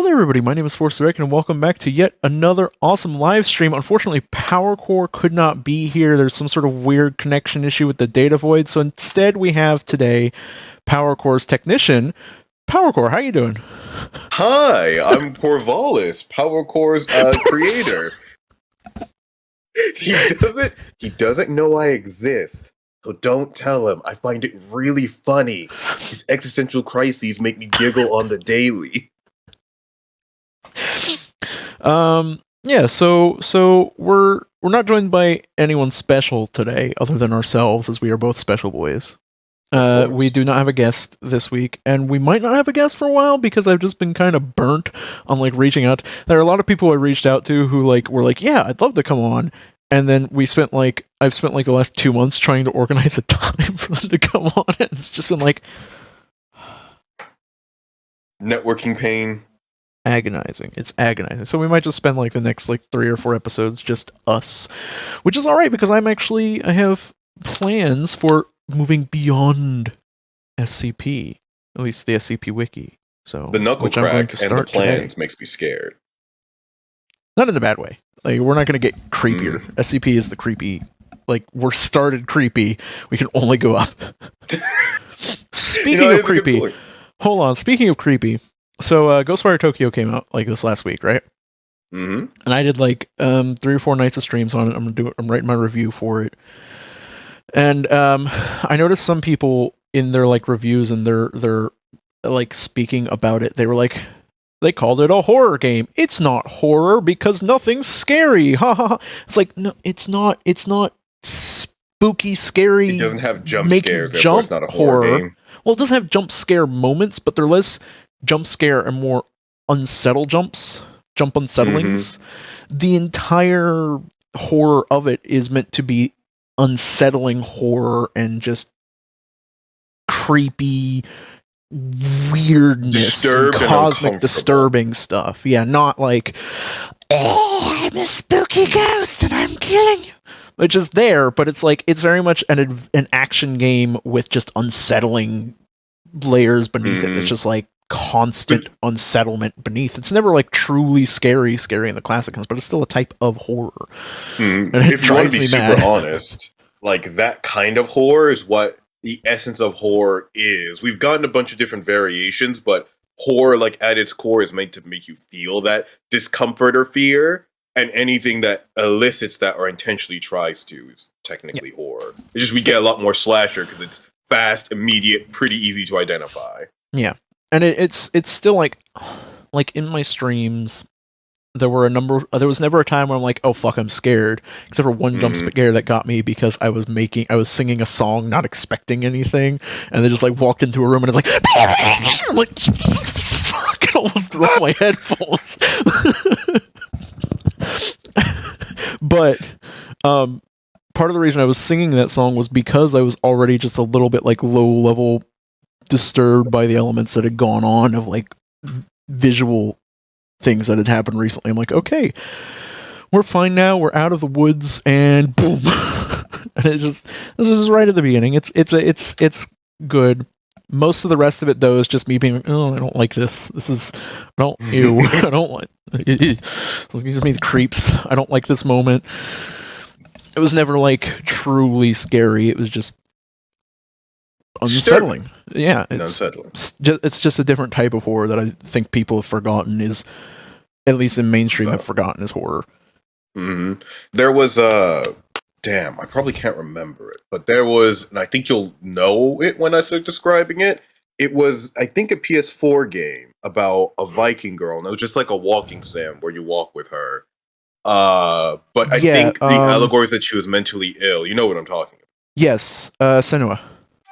there, everybody. My name is Force Direct, and welcome back to yet another awesome live stream. Unfortunately, PowerCore could not be here. There's some sort of weird connection issue with the data void, so instead we have today PowerCore's technician. PowerCore, how you doing? Hi, I'm Corvallis, PowerCore's creator. He doesn't know I exist. So don't tell him. I find it really funny. His existential crises make me giggle on the daily. Yeah, so we're not joined by anyone special today other than ourselves, as we are both special boys. We do not have a guest this week, and we might not have a guest for a while because I've just been kind of burnt on reaching out. There are a lot of people I reached out to who were like, yeah, I'd love to come on. And then I've spent the last 2 months trying to organize a time for them to come on, and it's just been networking pain. Agonizing. It's agonizing. So we might just spend the next 3 or 4 episodes just us, which is all right because I have plans for moving beyond SCP, at least the SCP wiki. So the knuckle crack and the plans makes me scared. Not in a bad way. We're not going to get creepier. SCP is the creepy. We're started creepy. We can only go up. Speaking of creepy, hold on. Speaking of creepy, so Ghostwire Tokyo came out this last week, right? Mm-hmm. And I did 3 or 4 nights of streams on it. I'm writing my review for it. And I noticed some people in their reviews and they're speaking about it. They were they called it a horror game. It's not horror because nothing's scary. Ha ha ha. It's no, it's not. It's not spooky, scary. It doesn't have jump scares. Therefore, it's not a horror game. Well, it doesn't have jump scare moments, but they're less jump scare and more jump unsettlings. Mm-hmm. The entire horror of it is meant to be unsettling horror and just creepy weirdness, cosmic disturbing stuff. Yeah, not I'm a spooky ghost and I'm killing you. Which is there, but it's very much an action game with just unsettling layers beneath it. It's just constant unsettlement beneath. It's never truly scary in the classic ones, but it's still a type of horror. If you want to be super honest, that kind of horror is what the essence of horror is. We've gotten a bunch of different variations, but horror, at its core, is meant to make you feel that discomfort or fear, and anything that elicits that or intentionally tries to is technically horror. It's just we get a lot more slasher because it's fast, immediate, pretty easy to identify. Yeah, and it's still in my streams. There was never a time where I'm oh fuck, I'm scared, except for one jump scare that got me because I was singing a song not expecting anything, and they just walked into a room and it's I'm fuck, I almost threw off my headphones. But part of the reason I was singing that song was because I was already just a little bit low level disturbed by the elements that had gone on of visual things that had happened recently. I'm okay, we're fine now. We're out of the woods, and boom, and this is right at the beginning. It's good. Most of the rest of it, though, is just me being, oh, I don't like this. This is, I don't like. These are me the creeps. I don't like this moment. It was never truly scary. It was just unsettling. Disturbing. Yeah, it's just a different type of horror that I think people have forgotten is, at least in mainstream, have forgotten is horror. Mm-hmm. There was I probably can't remember it, but there was, and I think you'll know it when I start describing it. It was, I think, a PS4 game about a Viking girl, and it was just a walking sim where you walk with her. But I think the allegory is that she was mentally ill. You know what I'm talking about. Yes, Senua.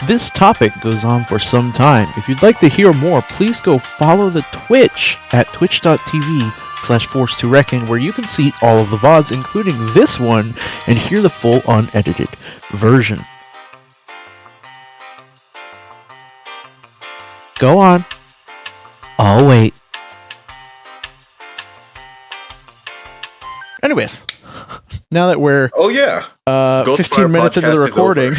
This topic goes on for some time. If you'd like to hear more, please go follow the Twitch at twitch.tv/force2reckon, where you can see all of the VODs, including this one, and hear the full unedited version. Go on. I'll wait. Anyways, now that we're 15 minutes into the recording,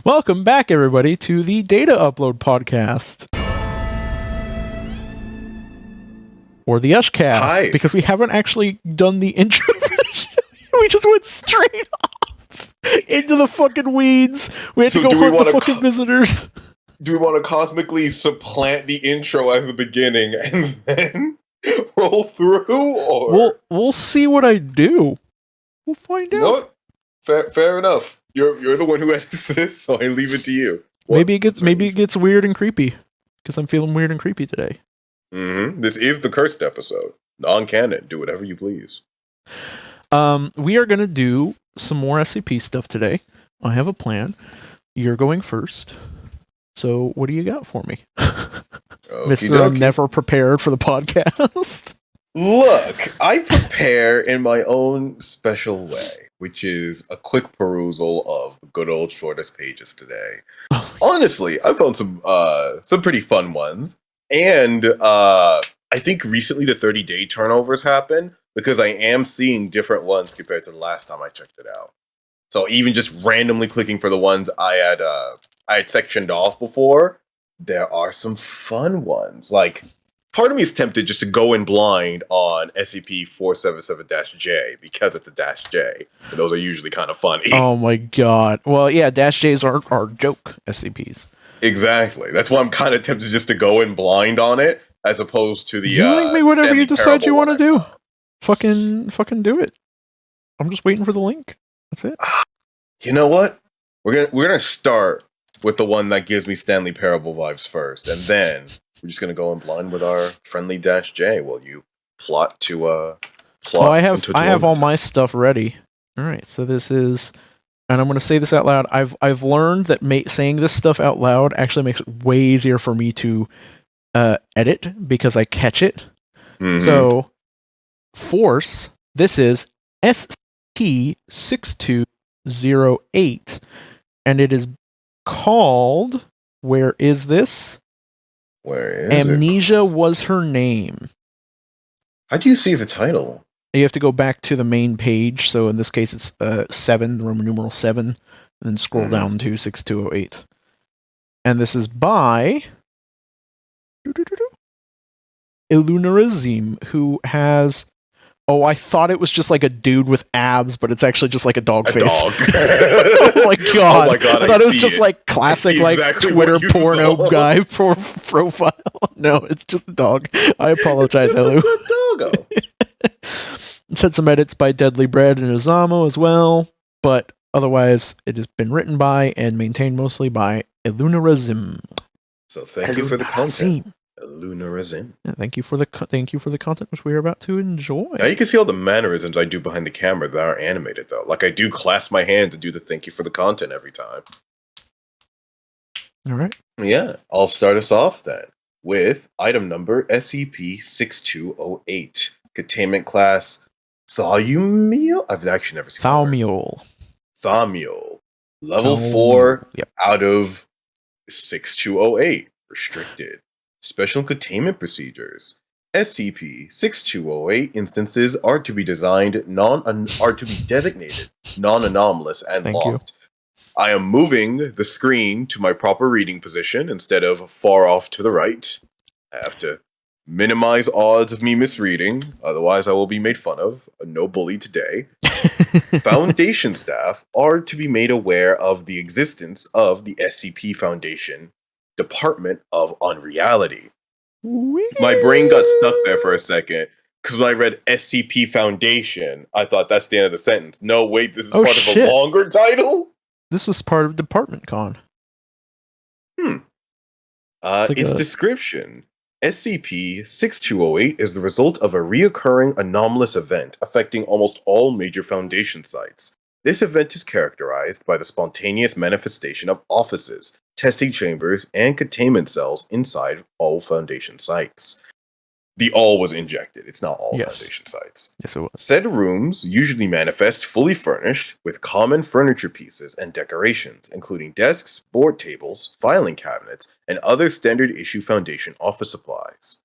welcome back, everybody, to the Data Upload Podcast. or the Ushcast, Hi. because we haven't actually done the intro. We just went straight off into the fucking weeds. We had to go hunt the fucking visitors. Do we want to cosmically supplant the intro at the beginning and then roll through, or we'll see what I do. We'll find out. No, fair enough. You're the one who edits this, so I leave it to you. Maybe it gets weird and creepy because I'm feeling weird and creepy today. Mm-hmm. This is the cursed episode. Non-canon. Do whatever you please. We are gonna do some more SCP stuff today. I have a plan. You're going first. So what do you got for me? Mr. I'm never prepared for the podcast. Look, I prepare in my own special way, which is a quick perusal of good old shortest pages today. Honestly, I found some pretty fun ones. And I think recently the 30-day turnovers happened because I am seeing different ones compared to the last time I checked it out. So even just randomly clicking for the ones I had sectioned off before, there are some fun ones. Like, part of me is tempted just to go in blind on SCP-477-J because it's a -J. And those are usually kind of funny. Oh my god. Well, yeah, -Js are joke SCPs. Exactly. That's why I'm kind of tempted just to go in blind on it, as opposed to the. You make me whatever you decide you want to do. Fucking do it. I'm just waiting for the link. That's it. You know what? We're gonna start with the one that gives me Stanley Parable vibes first, and then we're just gonna go in blind with our friendly -J. While you plot to plot. Oh, I have all my stuff ready. All right, so this is. And I'm going to say this out loud. I've learned that saying this stuff out loud actually makes it way easier for me to edit because I catch it. Mm-hmm. So, Force, this is SCP-6208, and it is called. Where is this? Where is Amnesia was her name. How do you see the title? You have to go back to the main page. So in this case, it's 7, Roman numeral 7, and then scroll down to 6208. And this is by Illunarizim, who has. Oh, I thought it was just like a dude with abs, but it's actually just like a dog face. Dog. Oh my god! I thought it was just like classic like Twitter porno guy profile. No, it's just a dog. I apologize, Elu. Doggo. It's had some edits by Deadly Bread and Osamu as well, but otherwise it has been written by and maintained mostly by Illunarizim. So thank you for the content, Illunarizim. Yeah, thank you for the content which we are about to enjoy. Now you can see all the mannerisms I do behind the camera that are animated though. Like I do clasp my hands and do the thank you for the content every time. All right. Yeah, I'll start us off then with item number SCP-6208, containment class Thaumiel? I've actually never seen Thaumiel. Level 4 out of 6208. Restricted. Special containment procedures. SCP-6208 instances are to be designated non-anomalous and locked. I am moving the screen to my proper reading position instead of far off to the right. I have to minimize odds of me misreading, otherwise I will be made fun of. No bully today. Foundation staff are to be made aware of the existence of the SCP Foundation Department of Unreality. My brain got stuck there for a second, because when I read SCP Foundation, I thought that's the end of the sentence. No, wait, this is part of a longer title? This is part of Department Con. Its description. SCP-6208 is the result of a reoccurring anomalous event affecting almost all major Foundation sites. This event is characterized by the spontaneous manifestation of offices, testing chambers, and containment cells inside all Foundation sites. The all was injected. It's not all Foundation sites. Yes, it was. Said rooms usually manifest fully furnished with common furniture pieces and decorations, including desks, board tables, filing cabinets, and other standard issue Foundation office supplies.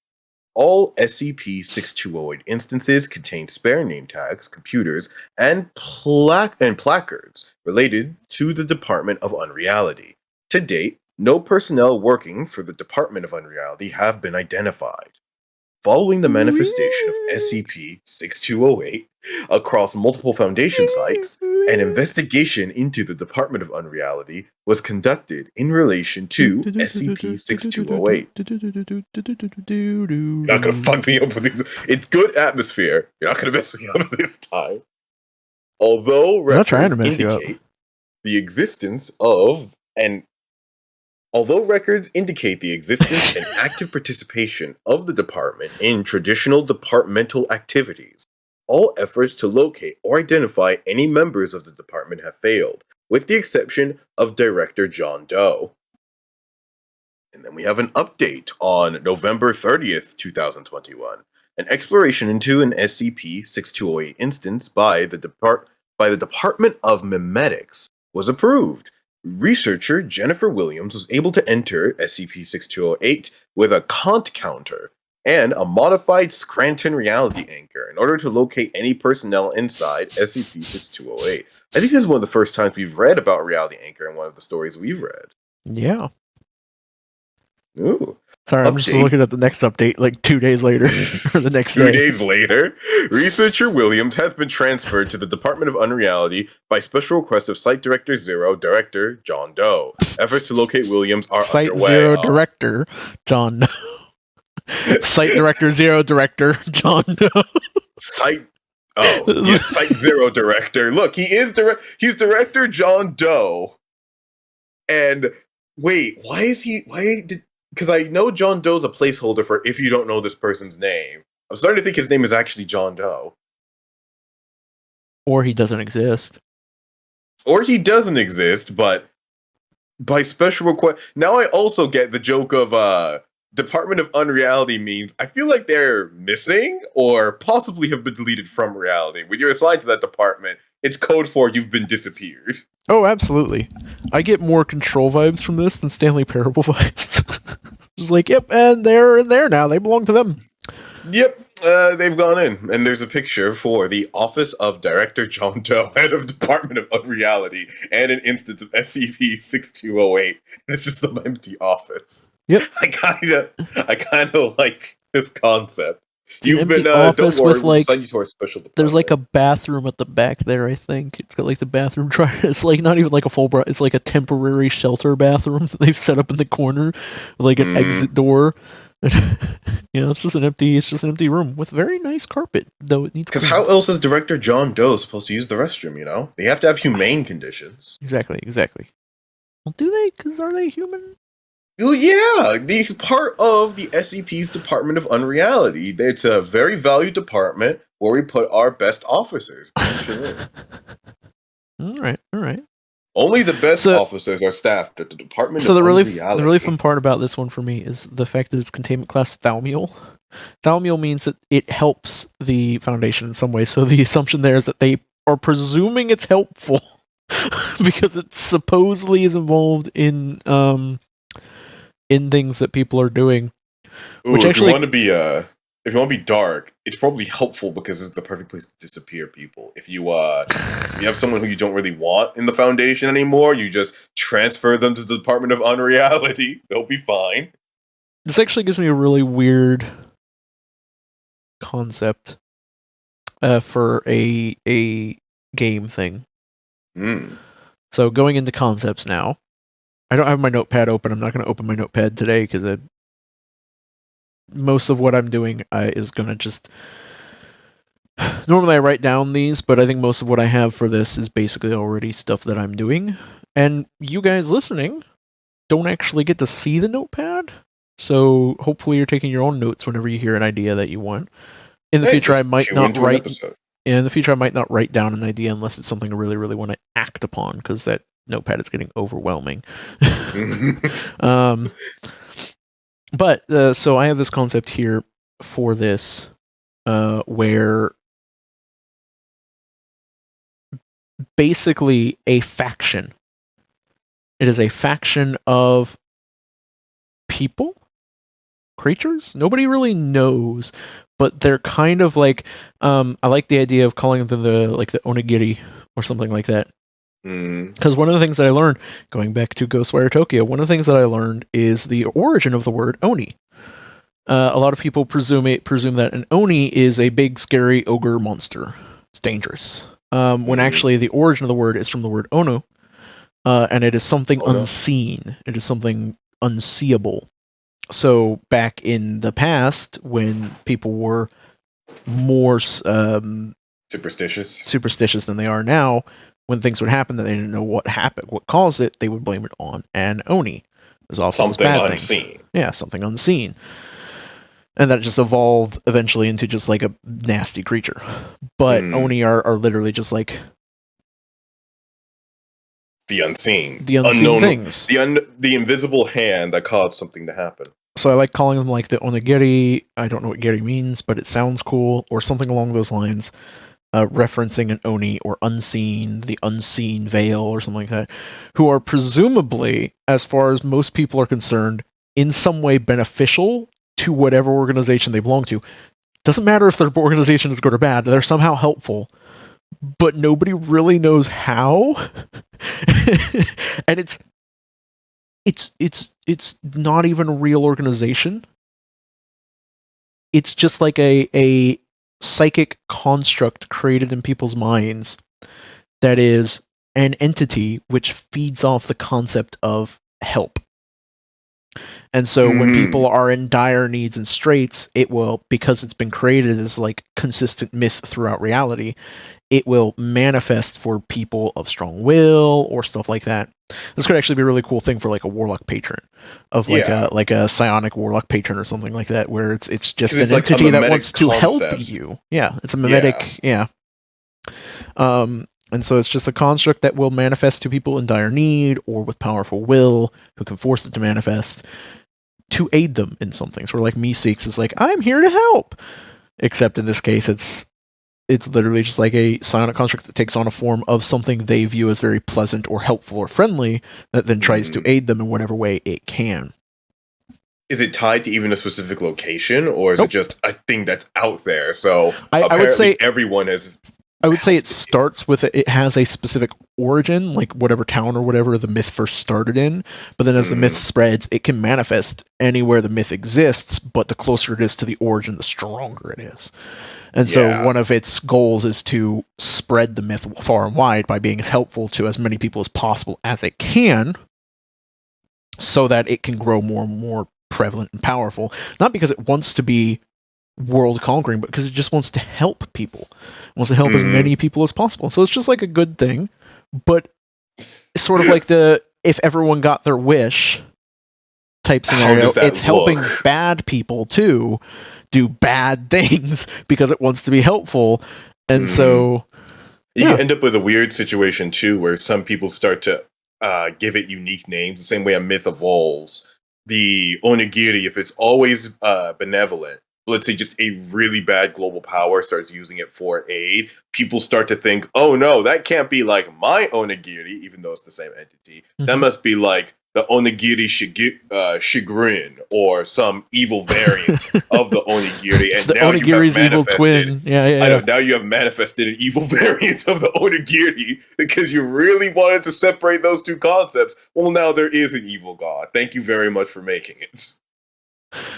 All SCP-6208 instances contain spare name tags, computers, and placards related to the Department of Unreality. To date, no personnel working for the Department of Unreality have been identified. following the manifestation of SCP-6208 across multiple Foundation sites, an investigation into the Department of Unreality was conducted in relation to SCP-6208. You're not gonna fuck me up with these. It's good atmosphere. You're not gonna mess me up this time. Although records indicate the existence of and active participation of the department in traditional departmental activities, all efforts to locate or identify any members of the department have failed, with the exception of Director John Doe. And then we have an update on November 30th, 2021. An exploration into an SCP-6208 instance by the Department of Memetics was approved. Researcher Jennifer Williams was able to enter SCP-6208 with a Kant counter and a modified Scranton reality anchor in order to locate any personnel inside SCP-6208. I think this is one of the first times we've read about reality anchor in one of the stories we've read. Yeah. Ooh. Sorry, I'm just looking at the next update, like 2 days later, or the next 2 days later, researcher Williams has been transferred to the Department of Unreality by special request of Site Director Zero, Director John Doe. Efforts to locate Williams are Site underway. Zero Director John Doe. Site Director Zero, Director John Doe. Site Zero Director. Look, he's Director John Doe. And wait, because I know John Doe's a placeholder for if you don't know this person's name. I'm starting to think his name is actually John Doe. Or he doesn't exist. But by special request. Now I also get the joke of Department of Unreality means I feel like they're missing or possibly have been deleted from reality. When you're assigned to that department, it's code for you've been disappeared. Oh, absolutely. I get more Control vibes from this than Stanley Parable vibes. Just like, yep, and they're there now. They belong to them. Yep, they've gone in. And there's a picture for the Office of Director John Doe, head of Department of Unreality, and an instance of SCP-6208. It's just the empty office. Yep. I kind of like this concept. You've been office don't worry, with like we'll send you to our special department. There's like a bathroom at the back there. I think it's got like the bathroom It's like not even like a full. It's like a temporary shelter bathroom that they've set up in the corner, with like an exit door. It's just an empty room with very nice carpet. Though it needs. Because how else is Director John Doe supposed to use the restroom? You know, they have to have humane conditions. Exactly. Well, do they? Because are they human? Well, yeah, he's part of the SCP's Department of Unreality. It's a very valued department where we put our best officers. All right. Only the best officers are staffed at the Department of Unreality. Unreality. The really fun part about this one for me is the fact that it's containment class Thalmiel. Thalmiel means that it helps the Foundation in some way. So the assumption there is that they are presuming it's helpful because it supposedly is involved in things that people are doing. Which if you want to be dark, it's probably helpful because it's the perfect place to disappear people. If you have someone who you don't really want in the Foundation anymore, you just transfer them to the Department of Unreality. They'll be fine. This actually gives me a really weird concept for a game thing. So going into concepts now. I don't have my notepad open. I'm not going to open my notepad today because most of what I'm doing is going to just... Normally I write down these, but I think most of what I have for this is basically already stuff that I'm doing. And you guys listening don't actually get to see the notepad, so hopefully you're taking your own notes whenever you hear an idea that you want. In the future, I might not write... In the future, I might not write down an idea unless it's something I really, really want to act upon, because that notepad is getting overwhelming. But so I have this concept here for this where basically a faction. It is a faction of people, creatures. Nobody really knows, but they're kind of like I like the idea of calling them the onigiri or something like that. Because one of the things that I learned, going back to Ghostwire Tokyo, one of the things that I learned is the origin of the word oni. A lot of people presume that an Oni is a big, scary ogre monster. It's dangerous. When actually the origin of the word is from the word Ono, and it is something unseen. It is something unseeable. So back in the past, when people were more superstitious than they are now, when things would happen that they didn't know what happened, what caused it, they would blame it on an Oni. There's also something bad unseen. Things. Yeah, something unseen. And that just evolved eventually into just like a nasty creature. But Oni are literally just like the unseen. The unseen things. The invisible hand that caused something to happen. So I like calling them like the onigiri. I don't know what giri means, but it sounds cool, or something along those lines, referencing an oni or unseen, the unseen veil or something like that, who are presumably, as far as most people are concerned, in some way beneficial to whatever organization they belong to. Doesn't matter if their organization is good or bad, they're somehow helpful, but nobody really knows how. And it's not even a real organization. It's just like a psychic construct created in people's minds that is an entity which feeds off the concept of help. And so when people are in dire needs and straits, it will, because it's been created as like consistent myth throughout reality, it will manifest for people of strong will or stuff like that. This could actually be a really cool thing for like a warlock patron, of like a psionic warlock patron or something like that, where it's just an entity that wants to help you. Yeah, it's a mimetic. Yeah. And so it's just a construct that will manifest to people in dire need or with powerful will who can force it to manifest to aid them in something. Sort of like Meeseeks is like, I'm here to help. Except in this case, it's literally just like a psionic construct that takes on a form of something they view as very pleasant or helpful or friendly that then tries to aid them in whatever way it can. Is it tied to even a specific location, or is it just a thing that's out there? So I would say everyone is... I would say it starts with it has a specific origin, like whatever town or whatever the myth first started in. But then as the myth spreads, it can manifest anywhere the myth exists, but the closer it is to the origin, the stronger it is. And so one of its goals is to spread the myth far and wide by being as helpful to as many people as possible as it can, so that it can grow more and more prevalent and powerful. Not because it wants to be world conquering, but because it just wants to help people. It wants to help as many people as possible. So it's just like a good thing, but it's sort of like the if everyone got their wish type scenario. It's helping bad people too do bad things because it wants to be helpful. And so you end up with a weird situation too, where some people start to give it unique names, the same way a myth evolves. The onigiri, if it's always benevolent, let's say just a really bad global power starts using it for aid, people start to think, oh no, that can't be like my onigiri, even though it's the same entity. That must be like the onigiri chagrin or some evil variant of the onigiri. And now onigiri's evil twin. Yeah. Now you have manifested an evil variant of the onigiri because you really wanted to separate those two concepts. Well, now there is an evil god. Thank you very much for making it.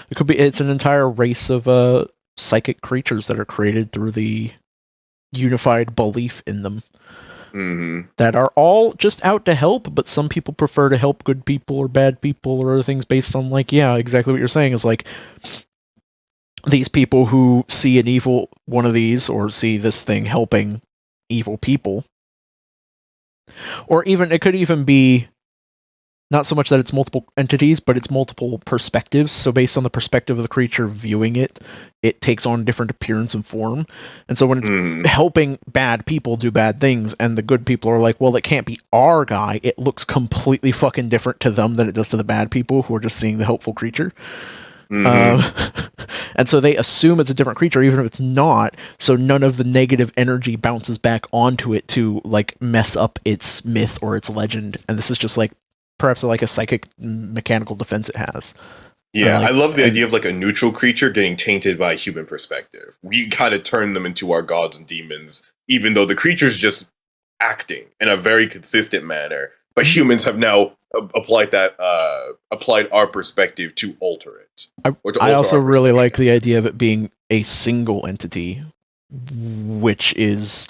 It could be. It's an entire race of psychic creatures that are created through the unified belief in them. That are all just out to help, but some people prefer to help good people or bad people or other things based on exactly what you're saying is like these people who see an evil one of these or see this thing helping evil people, or even it could even be not so much that it's multiple entities, but it's multiple perspectives. So based on the perspective of the creature viewing it, it takes on different appearance and form. And so when it's helping bad people do bad things, and the good people are like, well, it can't be our guy, it looks completely fucking different to them than it does to the bad people who are just seeing the helpful creature. And so they assume it's a different creature, even if it's not, so none of the negative energy bounces back onto it to like mess up its myth or its legend. And this is just like perhaps like a psychic mechanical defense it has. Yeah, I love the idea of like a neutral creature getting tainted by a human perspective. We kind of turn them into our gods and demons, even though the creature's just acting in a very consistent manner but humans have now applied our perspective to alter it. I also really like the idea of it being a single entity, which is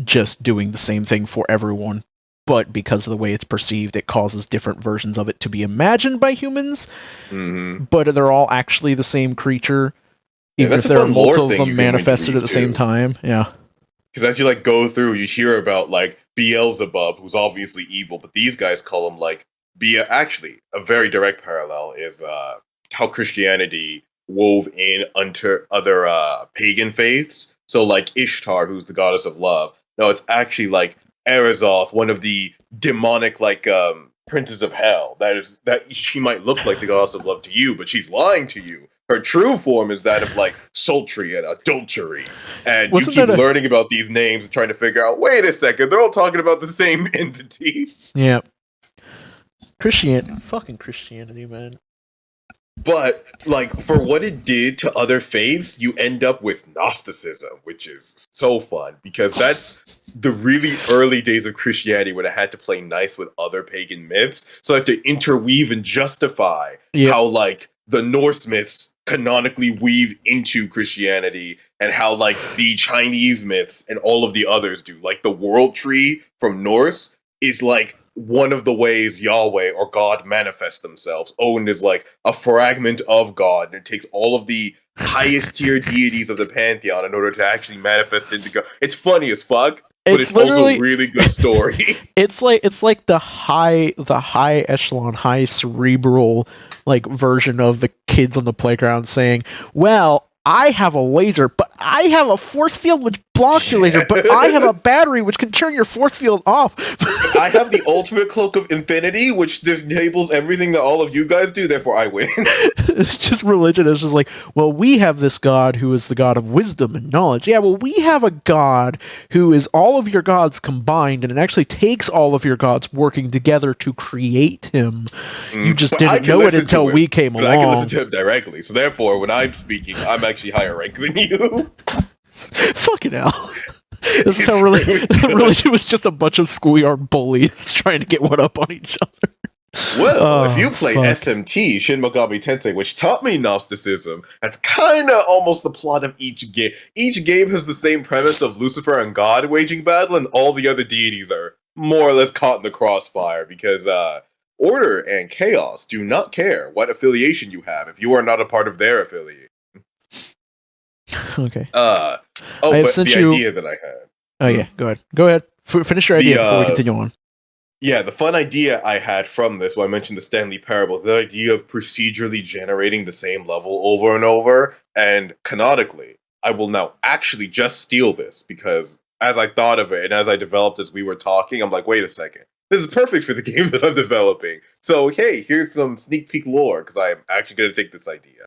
just doing the same thing for everyone, but because of the way it's perceived, it causes different versions of it to be imagined by humans. Mm-hmm. But they're all actually the same creature, even if there are multiple of them manifested at the same time. Yeah. Because as you like go through, you hear about like Beelzebub, who's obviously evil, but these guys call him like actually a very direct parallel is how Christianity wove in unto other pagan faiths. So like Ishtar, who's the goddess of love. No, it's actually like Arizoth, one of the demonic like princes of hell. That she might look like the goddess of love to you, but she's lying to you. Her true form is that of like sultry and adultery. And you keep learning about these names and trying to figure out, wait a second, they're all talking about the same entity. Yeah. Fucking Christianity, man. But, like, for what it did to other faiths, you end up with Gnosticism, which is so fun, because that's the really early days of Christianity when it had to play nice with other pagan myths, so it had to interweave and justify how, like, the Norse myths canonically weave into Christianity, and how, like, the Chinese myths and all of the others do. Like, the world tree from Norse is, like, one of the ways Yahweh or God manifest themselves. Odin is like a fragment of God, and it takes all of the highest tier deities of the pantheon in order to actually manifest into God. It's funny as fuck, but it's also a really good story. It's like the high echelon, high cerebral like version of the kids on the playground saying, "Well, I have a laser, but I have a force field which blocks your laser, but I have a battery which can turn your force field off. I have the ultimate cloak of infinity, which disables everything that all of you guys do, therefore I win." It's just religion. It's just like, well, we have this God who is the God of wisdom and knowledge. Yeah, well, we have a God who is all of your gods combined, and it actually takes all of your gods working together to create him. You just didn't know it until we came along. I can listen to him directly, so therefore, when I'm speaking, I'm actually higher rank than you. Fucking hell. This is how religion was just a bunch of schoolyard bullies trying to get one up on each other. Well, if you play SMT, Shin Megami Tensei, which taught me Gnosticism, that's kind of almost the plot of each game. Each game has the same premise of Lucifer and God waging battle, and all the other deities are more or less caught in the crossfire, because Order and Chaos do not care what affiliation you have if you are not a part of their affiliation. Okay. But the idea that I had. Oh, yeah, go ahead. Finish your idea before we continue on. Yeah, the fun idea I had from this, when I mentioned the Stanley Parables, the idea of procedurally generating the same level over and over, and canonically, I will now actually just steal this, because as I thought of it, and as I developed as we were talking, I'm like, wait a second, this is perfect for the game that I'm developing. So, hey, here's some sneak peek lore, because I am actually going to take this idea.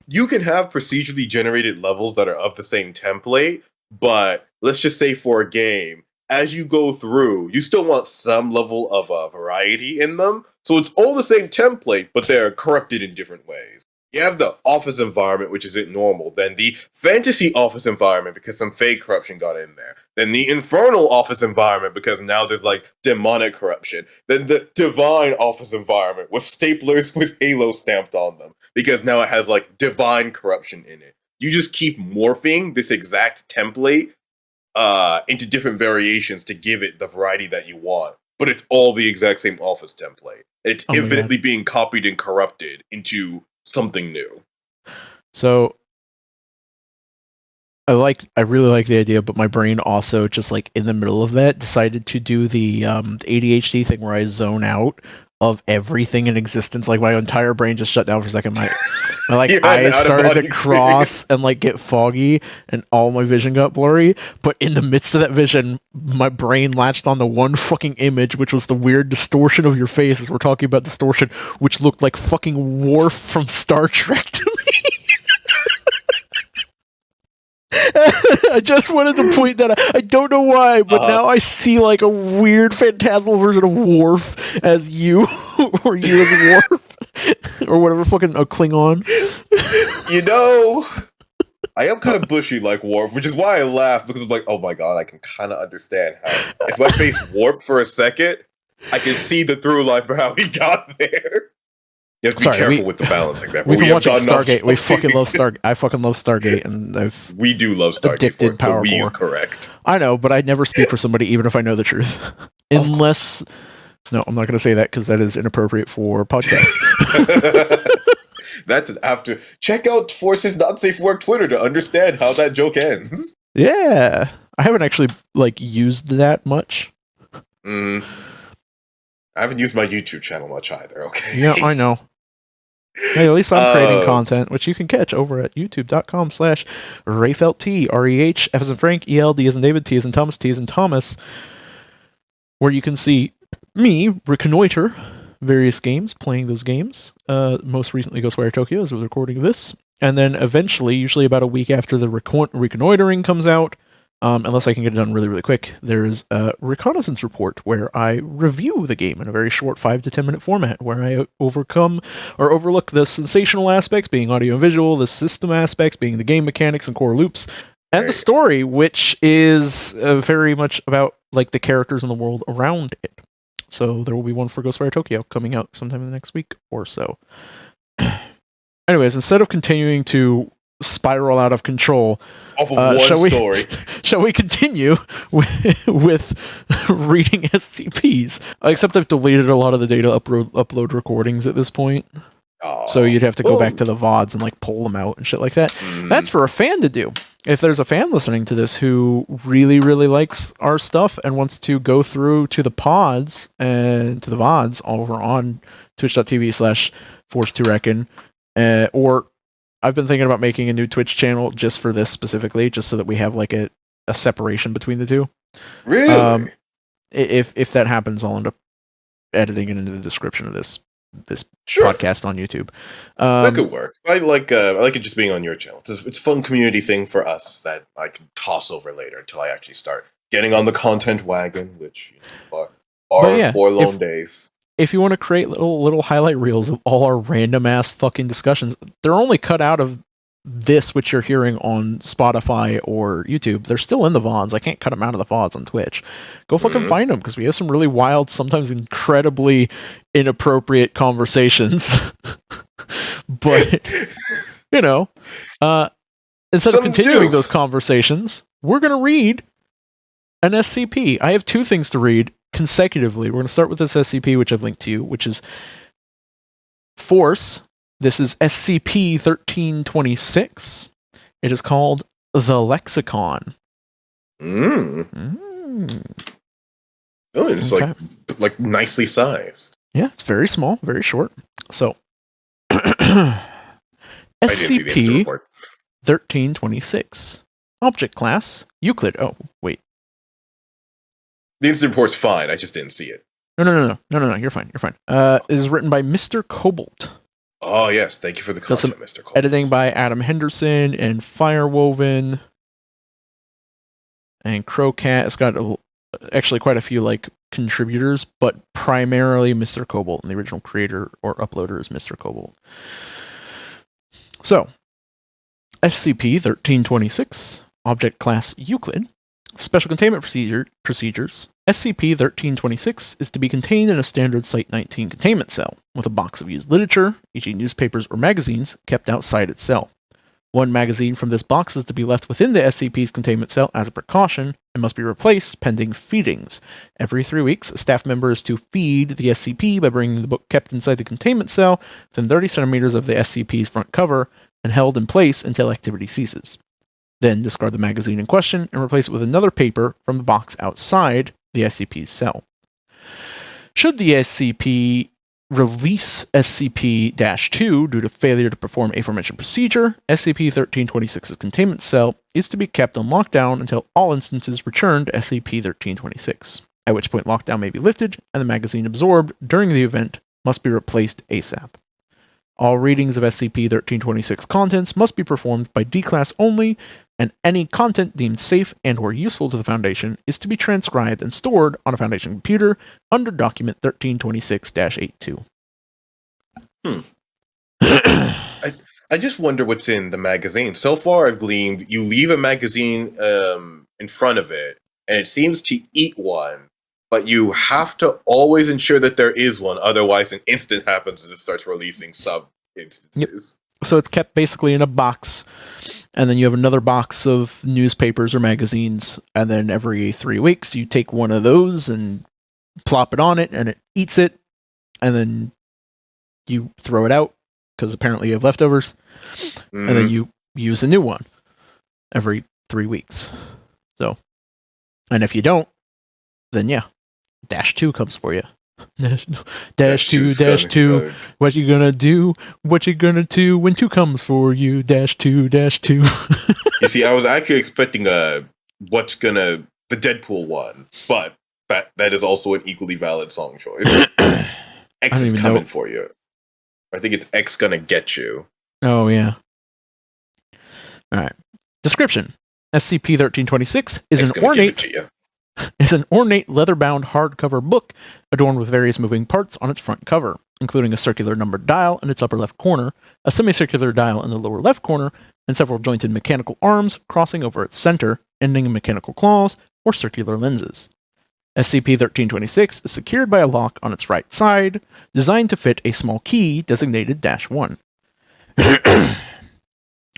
You can have procedurally generated levels that are of the same template, but let's just say for a game, as you go through, you still want some level of variety in them. So it's all the same template, but they're corrupted in different ways. You have the office environment, which isn't normal. Then the fantasy office environment, because some fake corruption got in there. Then the infernal office environment, because now there's like demonic corruption. Then the divine office environment with staplers with Halo stamped on them, because now it has like divine corruption in it. You just keep morphing this exact template into different variations to give it the variety that you want. But it's all the exact same office template. It's infinitely being copied and corrupted into something new. So I really like the idea, but my brain also just like in the middle of that decided to do the ADHD thing where I zone out of everything in existence. Like my entire brain just shut down for a second. My eyes started to cross and like get foggy, and all my vision got blurry. But in the midst of that vision, my brain latched on the one fucking image, which was the weird distortion of your face, as we're talking about distortion, which looked like fucking Worf from Star Trek to me. I just wanted to point that out. I don't know why, but now I see like a weird phantasmal version of Worf as you, or you as Worf, or whatever, fucking a Klingon. You know, I am kind of bushy like Worf, which is why I laugh, because I'm like, oh my god, I can kind of understand how if my face warped for a second, I can see the through line for how he got there. You have to be careful with the balancing there. We've been watching Stargate. We fucking love Stargate. I fucking love Stargate, and we do love Stargate. Addicted Power the Wii Core. Is correct. I know, but I'd never speak for somebody, even if I know the truth. Unless, no, I'm not going to say that because that is inappropriate for podcast. That's after. Check out Force's Not Safe Work Twitter to understand how that joke ends. Yeah, I haven't actually used that much. I haven't used my YouTube channel much either. Okay. Yeah, I know. Hey, at least I'm creating content, which you can catch over at youtube.com/RafeltT, REH, F as in Frank, ELD as in David, T as in Thomas, T as in Thomas, where you can see me reconnoiter various games, playing those games. Most recently, Ghostwire Tokyo, as we're recording this. And then eventually, usually about a week after the reconnoitering comes out, unless I can get it done really, really quick, there's a reconnaissance report where I review the game in a very short 5 to 10 minute format, where I overlook the sensational aspects, being audio and visual, the system aspects, being the game mechanics and core loops, and the story, which is very much about the characters in the world around it. So there will be one for Ghostwire Tokyo coming out sometime in the next week or so. Anyways, instead of continuing to spiral out of control off of one story, shall we continue with reading SCPs? Except I've deleted a lot of the data upload recordings at this point. So you'd have to go back to the VODs and pull them out and shit like that. That's for a fan to do. If there's a fan listening to this who really, really likes our stuff and wants to go through to the pods and to the VODs over on twitch.tv/Force2Reckon, or I've been thinking about making a new Twitch channel just for this specifically, just so that we have a separation between the two. Really? If that happens, I'll end up editing it into the description of this podcast on YouTube. That could work. I like it just being on your channel. It's a fun community thing for us that I can toss over later until I actually start getting on the content wagon, which are 4 long days. If you want to create little highlight reels of all our random ass fucking discussions, they're only cut out of this, which you're hearing on Spotify or YouTube. They're still in the VODs. I can't cut them out of the VODs on Twitch. Go fucking find them, because we have some really wild, sometimes incredibly inappropriate conversations. But, instead of continuing those conversations, we're going to read an SCP. I have 2 things to read consecutively. We're going to start with this SCP, which I've linked to you, which is Force. This is SCP-1326. It is called The Lexicon. Oh, it's like nicely sized. Yeah, it's very small, very short. So, SCP-1326. Object class, Euclid. Oh, wait. The incident report's fine. I just didn't see it. No. You're fine. It is written by Mr. Cobalt. Oh, yes. Thank you for the content, Mr. Cobalt. Editing by Adam Henderson and Firewoven and Crowcat. It's got actually quite a few contributors, but primarily Mr. Cobalt, and the original creator or uploader is Mr. Cobalt. So, SCP-1326, Object Class Euclid. Special Containment Procedures. SCP-1326 is to be contained in a standard Site-19 containment cell, with a box of used literature, e.g. newspapers or magazines, kept outside its cell. One magazine from this box is to be left within the SCP's containment cell as a precaution, and must be replaced pending feedings. Every 3 weeks, a staff member is to feed the SCP by bringing the book kept inside the containment cell within 30 centimeters of the SCP's front cover, and held in place until activity ceases. Then discard the magazine in question and replace it with another paper from the box outside the SCP's cell. Should the SCP release SCP-2 due to failure to perform aforementioned procedure, SCP-1326's containment cell is to be kept on lockdown until all instances return to SCP-1326, at which point lockdown may be lifted and the magazine absorbed during the event must be replaced ASAP. All readings of SCP-1326 contents must be performed by D-Class only, and any content deemed safe and or useful to the Foundation is to be transcribed and stored on a Foundation computer under Document 1326-82. I just wonder what's in the magazine. So far, I've gleaned you leave a magazine in front of it, and it seems to eat one, but you have to always ensure that there is one. Otherwise, an instant happens and it starts releasing sub-instances. Yep. So it's kept basically in a box, and then you have another box of newspapers or magazines, and then every 3 weeks you take one of those and plop it on it, and it eats it, and then you throw it out, because apparently you have leftovers, and then you use a new one every 3 weeks. So, and if you don't, then yeah, -2 comes for you. -2, what you gonna do? What you gonna do when 2 comes for you? -2. You see, I was actually expecting the Deadpool one, but that is also an equally valid song choice. X is coming for you. I think it's X gonna get you. Oh yeah. All right. Description: SCP-1326 is an ornate leather-bound hardcover book adorned with various moving parts on its front cover, including a circular numbered dial in its upper left corner, a semicircular dial in the lower left corner, and several jointed mechanical arms crossing over its center, ending in mechanical claws or circular lenses. SCP-1326 is secured by a lock on its right side, designed to fit a small key designated -1.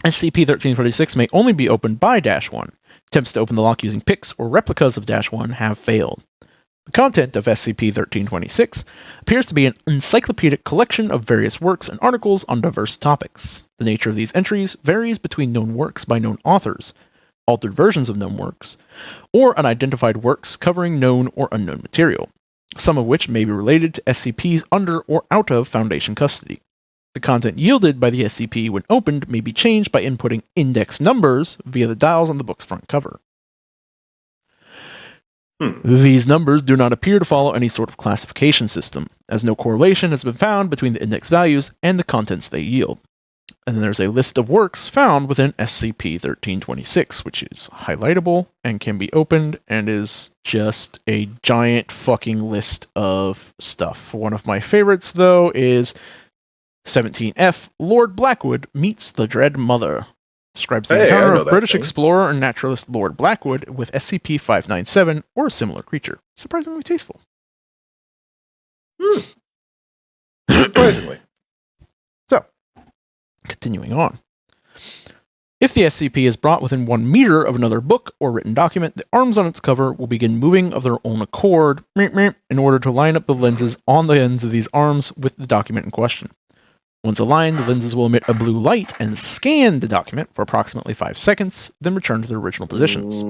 SCP-1326 may only be opened by -1. Attempts to open the lock using picks or replicas of -1 have failed. The content of SCP-1326 appears to be an encyclopedic collection of various works and articles on diverse topics. The nature of these entries varies between known works by known authors, altered versions of known works, or unidentified works covering known or unknown material, some of which may be related to SCPs under or out of Foundation custody. The content yielded by the SCP when opened may be changed by inputting index numbers via the dials on the book's front cover. These numbers do not appear to follow any sort of classification system, as no correlation has been found between the index values and the contents they yield. And then there's a list of works found within SCP-1326, which is highlightable and can be opened and is just a giant fucking list of stuff. One of my favorites, though, is 17F, Lord Blackwood Meets the Dread Mother. Describes the encounter of British explorer and naturalist Lord Blackwood with SCP-597 or a similar creature. Surprisingly tasteful. Surprisingly. So, continuing on. If the SCP is brought within 1 meter of another book or written document, the arms on its cover will begin moving of their own accord in order to line up the lenses on the ends of these arms with the document in question. Once aligned, the lenses will emit a blue light and scan the document for approximately 5 seconds, then return to their original positions.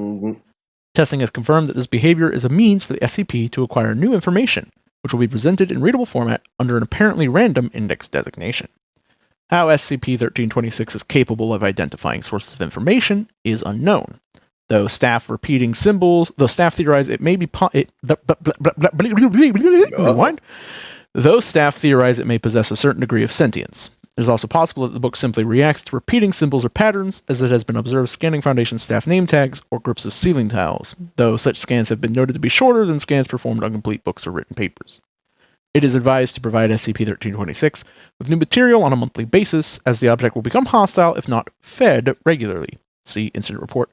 Testing has confirmed that this behavior is a means for the SCP to acquire new information, which will be presented in readable format under an apparently random index designation. How SCP-1326 is capable of identifying sources of information is unknown. Though staff theorize it may be Though staff theorize it may possess a certain degree of sentience. It is also possible that the book simply reacts to repeating symbols or patterns, as it has been observed scanning Foundation staff name tags or groups of ceiling tiles, though such scans have been noted to be shorter than scans performed on complete books or written papers. It is advised to provide SCP-1326 with new material on a monthly basis, as the object will become hostile if not fed regularly. See Incident Report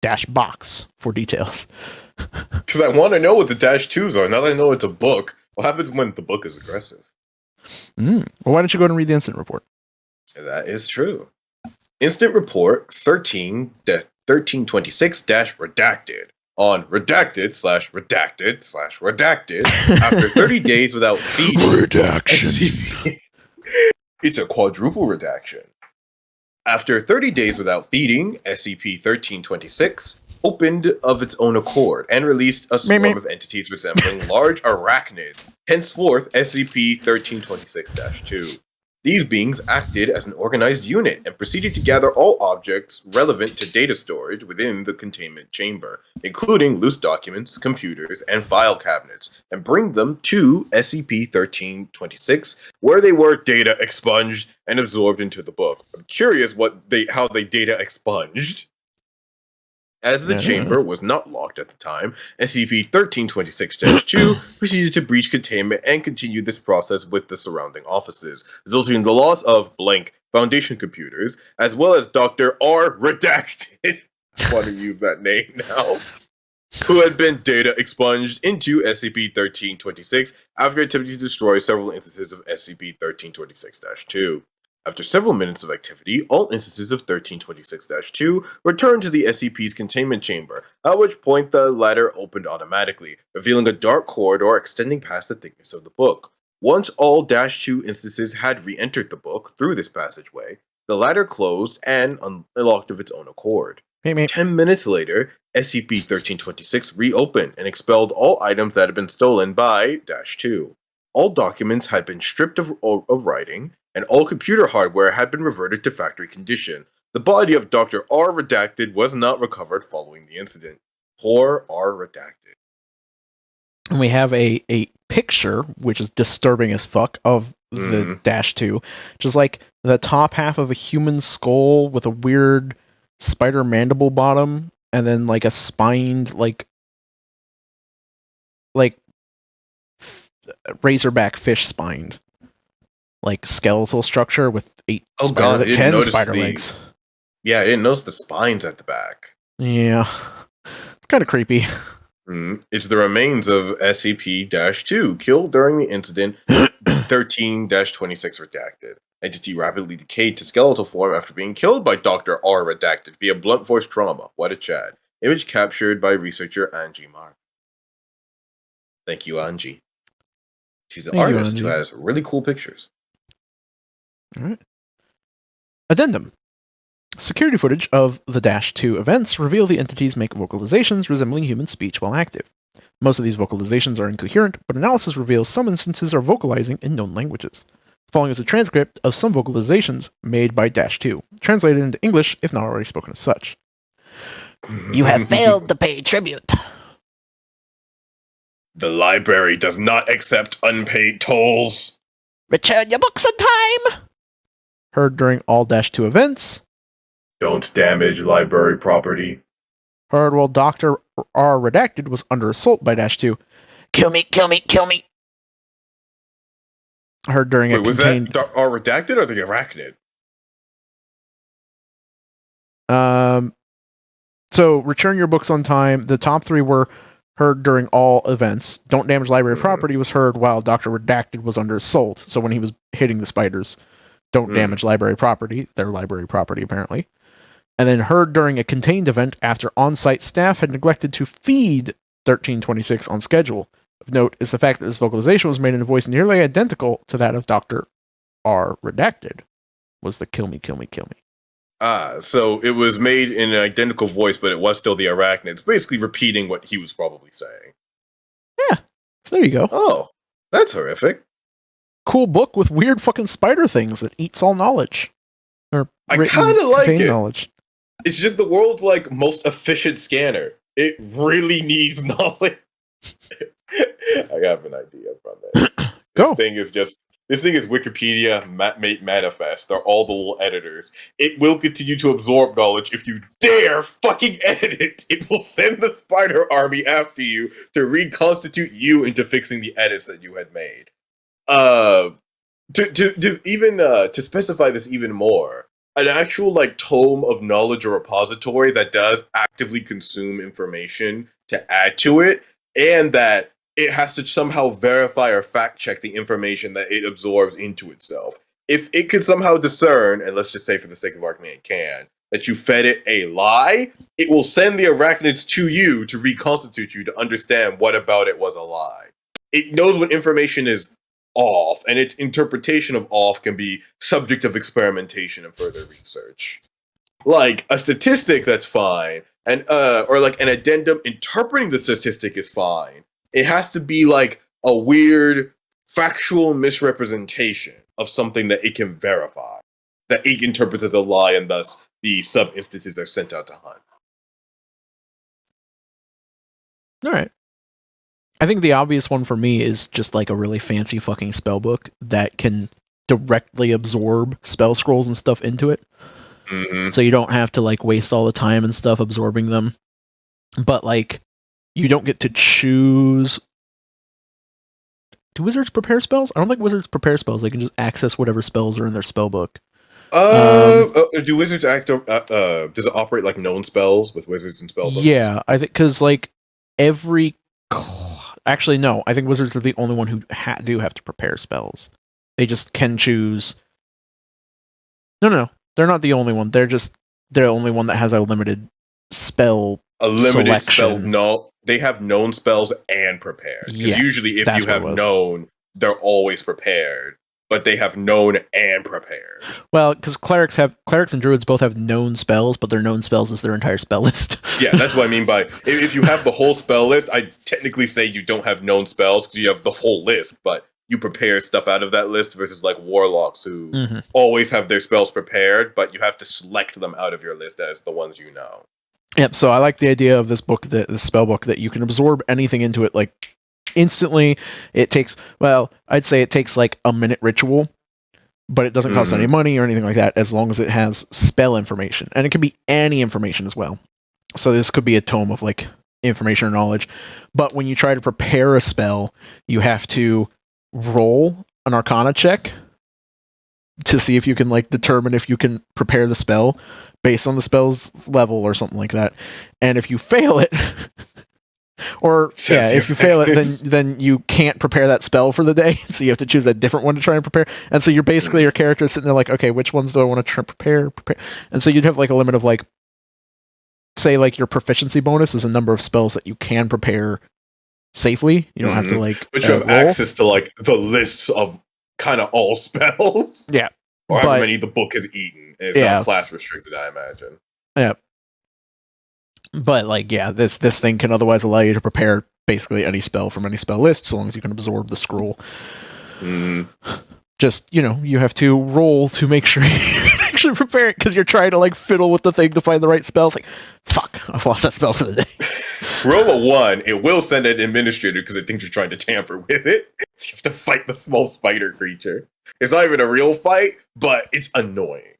-box for details. Because I want to know what the -2s are. Now that I know it's a book, what happens when the book is aggressive? Well, why don't you go ahead and read the incident report? That is true. Incident report 1326-redacted on redacted/redacted/redacted after 30 days without feeding. Redaction. It's a quadruple redaction. After 30 days without feeding, SCP-1326 opened of its own accord and released a swarm of entities resembling large arachnids, henceforth SCP-1326-2. These beings acted as an organized unit and proceeded to gather all objects relevant to data storage within the containment chamber, including loose documents, computers, and file cabinets, and bring them to SCP-1326, where they were data expunged and absorbed into the book. I'm curious how they data expunged. As the chamber was not locked at the time, SCP-1326-2 proceeded to breach containment and continued this process with the surrounding offices, resulting in the loss of blank Foundation computers, as well as Dr. R. Redacted. I want to use that name now. who had been data expunged into SCP-1326 after attempting to destroy several instances of SCP-1326-2. After several minutes of activity, all instances of 1326-2 returned to the SCP's containment chamber, at which point the latter opened automatically, revealing a dark corridor extending past the thickness of the book. Once all -2 instances had re-entered the book through this passageway, the latter closed and unlocked of its own accord. 10 minutes later, SCP-1326 reopened and expelled all items that had been stolen by -2. All documents had been stripped of writing, and all computer hardware had been reverted to factory condition. The body of Dr. R. Redacted was not recovered following the incident. Poor R. Redacted. And we have a picture, which is disturbing as fuck, of the -2. Just like the top half of a human skull with a weird spider mandible bottom, and then like a spined like razorback fish spined like skeletal structure with 10 spider legs. Yeah, I didn't notice the spines at the back. Yeah, it's kind of creepy. It's the remains of SCP-2 killed during the incident. 13-26 Redacted. Entity rapidly decayed to skeletal form after being killed by Dr. R. Redacted via blunt force trauma. What a Chad. Image captured by researcher Angie Mark. Thank you, Angie. She's an artist who has really cool pictures. All right. Addendum. Security footage of the -2 events reveal the entities make vocalizations resembling human speech while active. Most of these vocalizations are incoherent, but analysis reveals some instances are vocalizing in known languages. Following is a transcript of some vocalizations made by -2, translated into English if not already spoken as such. You have failed to pay tribute. The library does not accept unpaid tolls. Return your books on time. Heard during all -2 events. Don't damage library property. Heard while Dr. R. Redacted was under assault by -2. Kill me, kill me, kill me. Heard during a contained... Was that R. Redacted or the Arachnid? So, return your books on time. The top 3 were heard during all events. Don't damage library property was heard while Dr. Redacted was under assault. So when he was hitting the spiders, don't damage library property. Their library property, apparently. And then heard during a contained event after on-site staff had neglected to feed 1326 on schedule. Of note is the fact that this vocalization was made in a voice nearly identical to that of Dr. R. Redacted. Was the kill me, kill me, kill me. So it was made in an identical voice, but it was still the Arachnids, basically repeating what he was probably saying. Yeah, so there you go. Oh, that's horrific. Cool book with weird fucking spider things that eats all knowledge. Or I kind of like it. Knowledge. It's just the world's like most efficient scanner. It really needs knowledge. I have an idea from that. Go. This thing is Wikipedia made manifest. They're all the little editors. It will continue to absorb knowledge if you dare fucking edit it. It will send the spider army after you to reconstitute you into fixing the edits that you had made. To specify this even more, an actual like tome of knowledge or repository that does actively consume information to add to it, and that it has to somehow verify or fact check the information that it absorbs into itself. If it could somehow discern, and let's just say for the sake of argument it can, that you fed it a lie, it will send the arachnids to you to reconstitute you to understand what about it was a lie. It knows when information is off, and its interpretation of off can be subject of experimentation and further research. Like a statistic, that's fine, and or like an addendum interpreting the statistic is fine. It has to be like a weird factual misrepresentation of something that it can verify, that it interprets as a lie, and thus the sub-instances are sent out to hunt. All right. I think the obvious one for me is just like a really fancy fucking spell book that can directly absorb spell scrolls and stuff into it. Mm-hmm. So you don't have to like waste all the time and stuff absorbing them. But like, you don't get to choose. Do wizards prepare spells? I don't think wizards prepare spells. They can just access whatever spells are in their spell book. Do wizards does it operate like known spells with wizards and spell books? Yeah, I think because like every. Actually, no. I think wizards are the only one who do have to prepare spells. They just can choose. No. They're not the only one. They're the only one that has a limited spell. A limited selection. spell. No, they have known spells and prepared. Because usually, if you have known, they're always prepared. But they have known and prepared. Well, because clerics and druids both have known spells, but their known spells is their entire spell list. Yeah, that's what I mean by if you have the whole spell list, I technically say you don't have known spells because you have the whole list, but you prepare stuff out of that list versus like warlocks who always have their spells prepared, but you have to select them out of your list as the ones you know. Yep. So I like the idea of this book, the spell book, that you can absorb anything into it like instantly. It takes, well, I'd say it takes like a minute ritual, but it doesn't cost any money or anything like that as long as it has spell information. And it can be any information as well. So this could be a tome of like information or knowledge. But when you try to prepare a spell, you have to roll an Arcana check to see if you can like determine if you can prepare the spell based on the spell's level or something like that. And if you fail it, if you fail it, then you can't prepare that spell for the day. So you have to choose a different one to try and prepare. And so you're basically your character is sitting there like, okay, which ones do I want to try prepare? And so you'd have like a limit of like, say like your proficiency bonus is a number of spells that you can prepare safely. You don't have to like, but you have access to like the lists of kind of all spells. Yeah, or however many the book has eaten. And it's not class restricted, I imagine. Yeah. But like, yeah, this thing can otherwise allow you to prepare basically any spell from any spell list, so long as you can absorb the scroll. Just, you have to roll to make sure you can actually prepare it, because you're trying to like fiddle with the thing to find the right spell. It's like, fuck, I've lost that spell for the day. Roll a 1, it will send an administrator because it thinks you're trying to tamper with it. So you have to fight the small spider creature. It's not even a real fight, but it's annoying.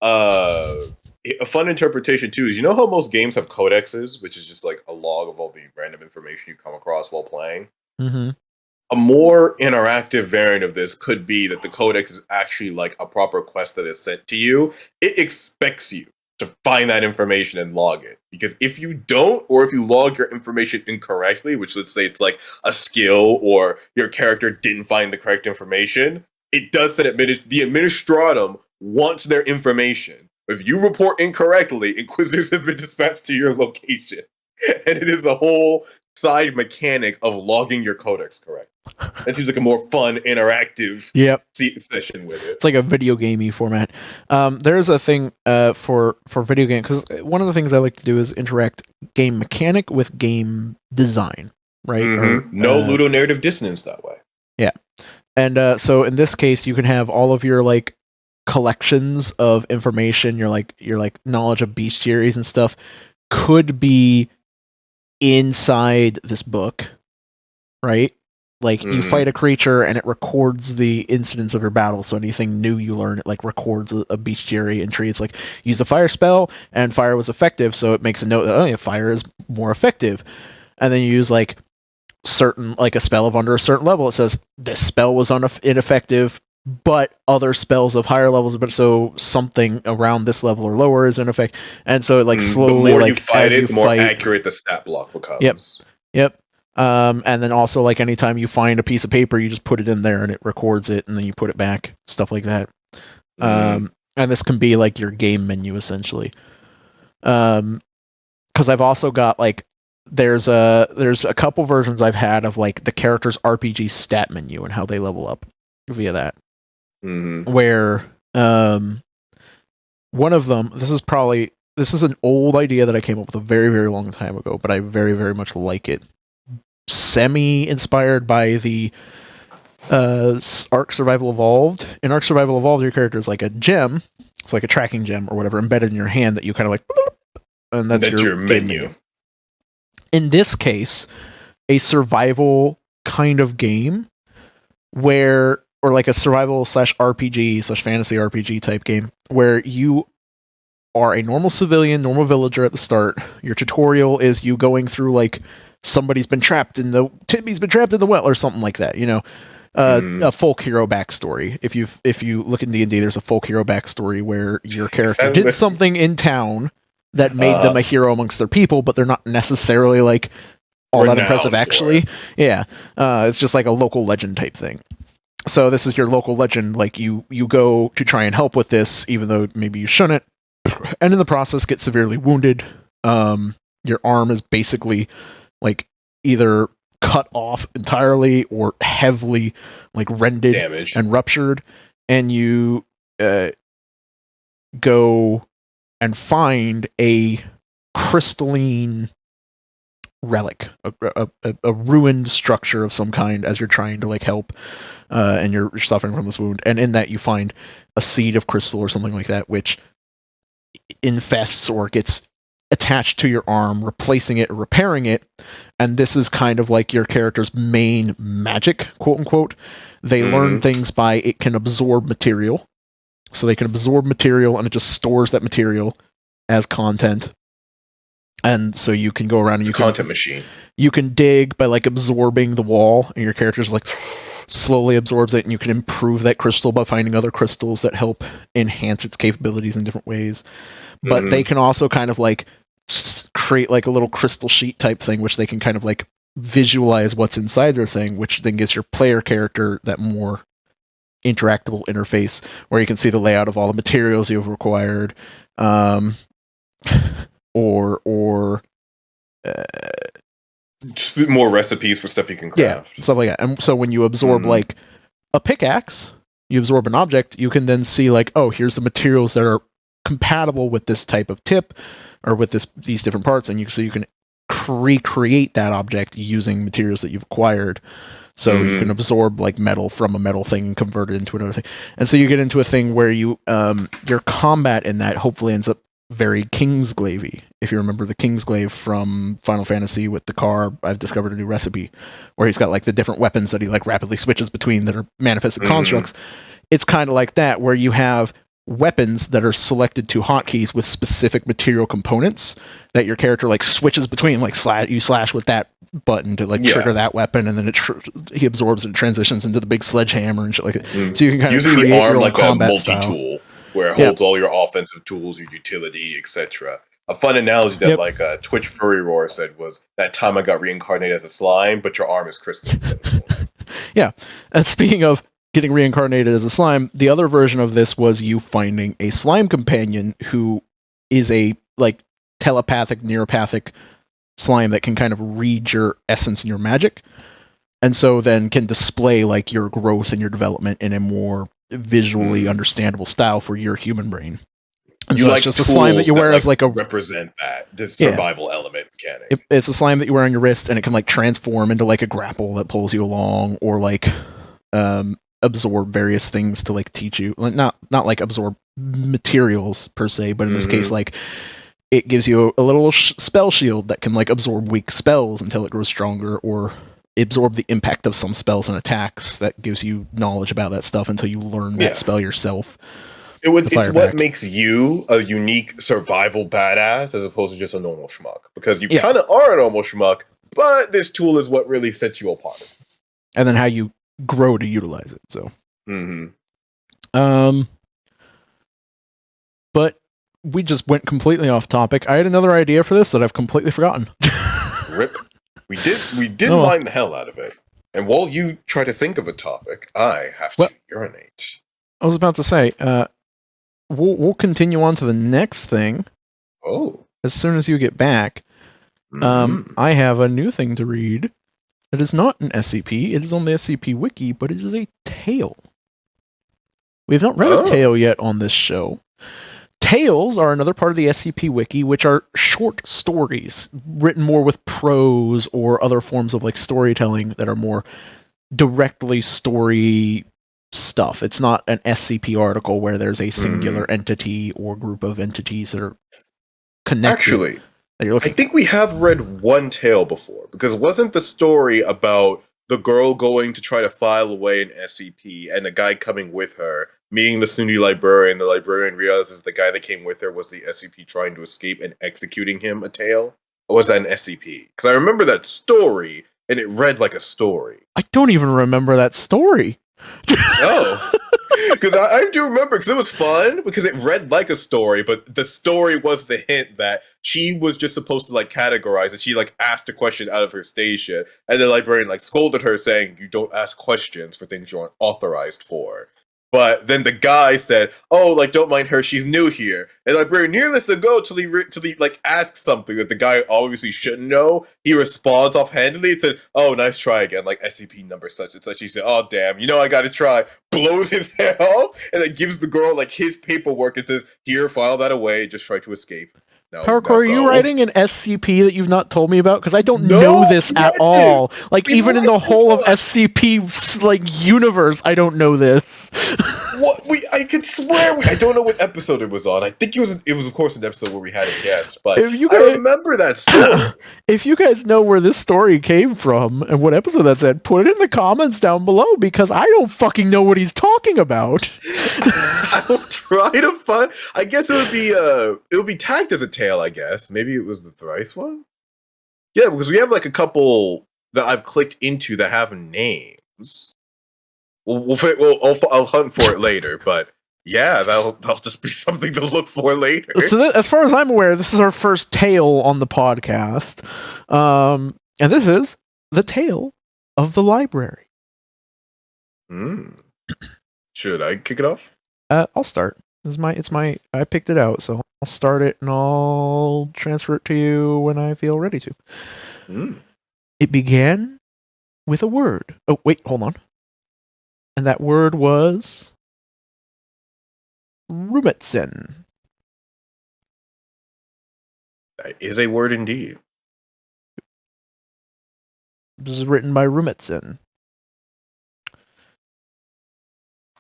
A fun interpretation too is, how most games have codexes, which is just like a log of all the random information you come across while playing. A more interactive variant of this could be that the codex is actually like a proper quest that is sent to you. It expects you to find that information and log it, because if you don't, or if you log your information incorrectly, which let's say it's like a skill or your character didn't find the correct information, it does say that the administratum wants their information. If you report incorrectly, inquisitors have been dispatched to your location. And it is a whole side mechanic of logging your codex correct. That seems like a more fun, interactive session with it. It's like a video gamey format. There's a thing for video game, because one of the things I like to do is interact game mechanic with game design, right? No ludonarrative dissonance that way. Yeah. And so in this case, you can have all of your like collections of information, your knowledge of bestiaries and stuff could be inside this book, right? Like you fight a creature and it records the incidents of your battle, so anything new you learn, it like records a bestiary entry. It's like, use a fire spell and fire was effective, so it makes a note that fire is more effective. And then you use like certain, like a spell of under a certain level, it says this spell was ineffective, but other spells of higher levels, but so something around this level or lower is in effect. And so it like slowly, the more like you fight it, the more accurate the stat block becomes. Yep. And then also like anytime you find a piece of paper, you just put it in there and it records it, and then you put it back, stuff like that. And this can be like your game menu essentially. Because I've also got like, there's a couple versions I've had of like the character's RPG stat menu and how they level up via that. Where one of them, this is an old idea that I came up with a very, very long time ago, but I very, very much like it. Semi-inspired by the Ark Survival Evolved. In Ark Survival Evolved, your character is like a gem. It's like a tracking gem or whatever embedded in your hand that you kind of like, and that's your menu. In this case, a survival kind of game or like a survival / RPG / fantasy RPG type game where you are a normal civilian, normal villager at the start. Your tutorial is you going through like Timmy's been trapped in the well or something like that, a folk hero backstory. If you look in D&D, there's a folk hero backstory where your character did something in town that made them a hero amongst their people, but they're not necessarily like all that impressive, actually. Yeah, it's just like a local legend type thing. So this is your local legend. Like you go to try and help with this, even though maybe you shouldn't, and in the process get severely wounded. Your arm is basically like either cut off entirely or heavily like rended damaged and ruptured, and you go and find a crystalline relic, a ruined structure of some kind as you're trying to like help, and you're suffering from this wound. And in that you find a seed of crystal or something like that, which infests or gets attached to your arm, replacing it or repairing it. And this is kind of like your character's main magic, quote unquote. They learn things by it can absorb material. So they can absorb material and it just stores that material as content. And so you can go around and content machine. You can dig by like absorbing the wall, and your character's like slowly absorbs it, and you can improve that crystal by finding other crystals that help enhance its capabilities in different ways. But they can also kind of like create like a little crystal sheet type thing, which they can kind of like visualize what's inside their thing, which then gives your player character that more interactable interface where you can see the layout of all the materials you've required, or just more recipes for stuff you can craft. Yeah, stuff like that. And so when you absorb like a pickaxe, you absorb an object, you can then see like, oh, here's the materials that are compatible with this type of tip or with these different parts, and so you can recreate that object using materials that you've acquired. So you can absorb like metal from a metal thing and convert it into another thing. And so you get into a thing where you your combat in that hopefully ends up very Kingsglaive-y. If you remember the Kingsglaive from Final Fantasy with the car, I've discovered a new recipe where he's got like the different weapons that he like rapidly switches between that are manifested constructs. It's kind of like that, where you have weapons that are selected to hotkeys with specific material components that your character like switches between, like you slash with that button to like trigger that weapon, and then he absorbs it and transitions into the big sledgehammer and shit like that. So you can kind using of create the arm your own like a combat multi-tool where it holds all your offensive tools, your utility, etc. A fun analogy that like Twitch Furry Roar said was that time I got reincarnated as a slime, but your arm is crystal instead of slime. Yeah, and speaking of getting reincarnated as a slime, the other version of this was you finding a slime companion who is a like telepathic, neuropathic slime that can kind of read your essence and your magic, and so then can display like your growth and your development in a more visually understandable style for your human brain. And you so like it's just a slime that you wear as like a represent the survival element mechanic. It's a slime that you wear on your wrist, and it can like transform into like a grapple that pulls you along, or like absorb various things to like teach you, like not like absorb materials per se, but in this case like it gives you a little spell shield that can like absorb weak spells until it grows stronger, or absorb the impact of some spells and attacks that gives you knowledge about that stuff until you learn that spell yourself. It's what makes you a unique survival badass as opposed to just a normal schmuck, because you kind of are a normal schmuck, but this tool is what really sets you apart. And then how you grow to utilize it. So, but we just went completely off topic. I had another idea for this that I've completely forgotten. Rip. We did mind the hell out of it. And while you try to think of a topic, I have to urinate. I was about to say, we'll continue on to the next thing. Oh. As soon as you get back. I have a new thing to read. It is not an SCP. It is on the SCP Wiki, but it is a tale. We have not read a tale yet on this show. Tales are another part of the SCP Wiki, which are short stories written more with prose or other forms of like storytelling that are more directly story stuff. It's not an SCP article where there's a singular entity or group of entities that are connected. Actually, I think we have read one tale before, because wasn't the story about the girl going to try to file away an SCP and the guy coming with her, meeting the SUNY librarian, the librarian realizes the guy that came with her was the SCP trying to escape and executing him a tale? Or was that an SCP? Because I remember that story, and it read like a story. I don't even remember that story. Oh. Because I do remember, because it was fun, because it read like a story, but the story was the hint that she was just supposed to, like, categorize it. She, like, asked a question out of her station, and the librarian, like, scolded her, saying, you don't ask questions for things you aren't authorized for. But then the guy said, "Oh, like, don't mind her. She's new here." And the librarian nearly lets them go till he like asks something that the guy obviously shouldn't know. He responds offhandedly and said, "Oh, nice try again. Like SCP number such and such." He said, "Oh, damn. You know I got to try." Blows his hair off and then gives the girl like his paperwork and says, "Here, file that away. Just try to escape." Parkour, are you writing an SCP that you've not told me about? Because I don't know this at yes! all. Like, We've even in read the this whole of one. SCP, like, universe, I don't know this. What I could swear I don't know what episode it was on. I think it was of course an episode where we had a guest, but I remember that story. If you guys know where this story came from and what episode that's at, put it in the comments down below because I don't fucking know what he's talking about. I will try to find. I guess it would be tagged as a tale. I guess maybe it was the thrice one. Yeah, because we have like a couple that I've clicked into that have names. I'll hunt for it later, but yeah, that'll just be something to look for later. So as far as I'm aware, this is our first tale on the podcast, and this is the tale of the library. Should I kick it off? I'll start. It's my. I picked it out, so I'll start it and I'll transfer it to you when I feel ready to. It began with a word. Oh wait, hold on. And that word was Rumetsen. That is a word indeed. This is written by Rumetsen.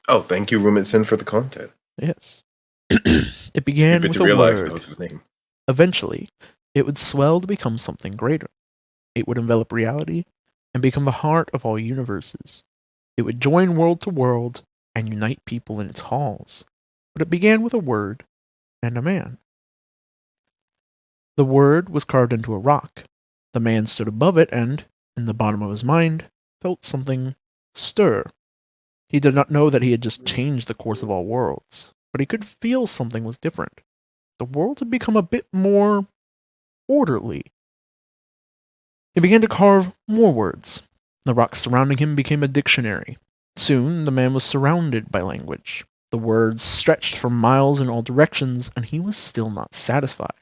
Oh, thank you, Rumetsen, for the content. Yes. It began with a realize word. that was his name. Eventually, it would swell to become something greater. It would envelop reality and become the heart of all universes. It would join world to world and unite people in its halls. But it began with a word and a man. The word was carved into a rock. The man stood above it and, in the bottom of his mind, felt something stir. He did not know that he had just changed the course of all worlds, but he could feel something was different. The world had become a bit more orderly. He began to carve more words. The rocks surrounding him became a dictionary. Soon, the man was surrounded by language. The words stretched for miles in all directions, and he was still not satisfied.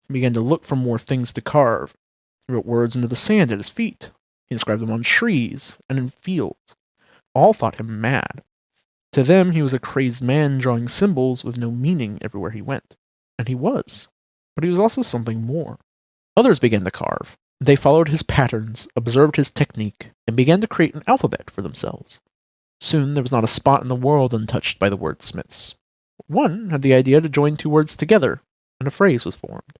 He began to look for more things to carve. He wrote words into the sand at his feet. He inscribed them on trees and in fields. All thought him mad. To them, he was a crazed man drawing symbols with no meaning everywhere he went. And he was. But he was also something more. Others began to carve. They followed his patterns, observed his technique, and began to create an alphabet for themselves. Soon there was not a spot in the world untouched by the wordsmiths. One had the idea to join two words together, and a phrase was formed.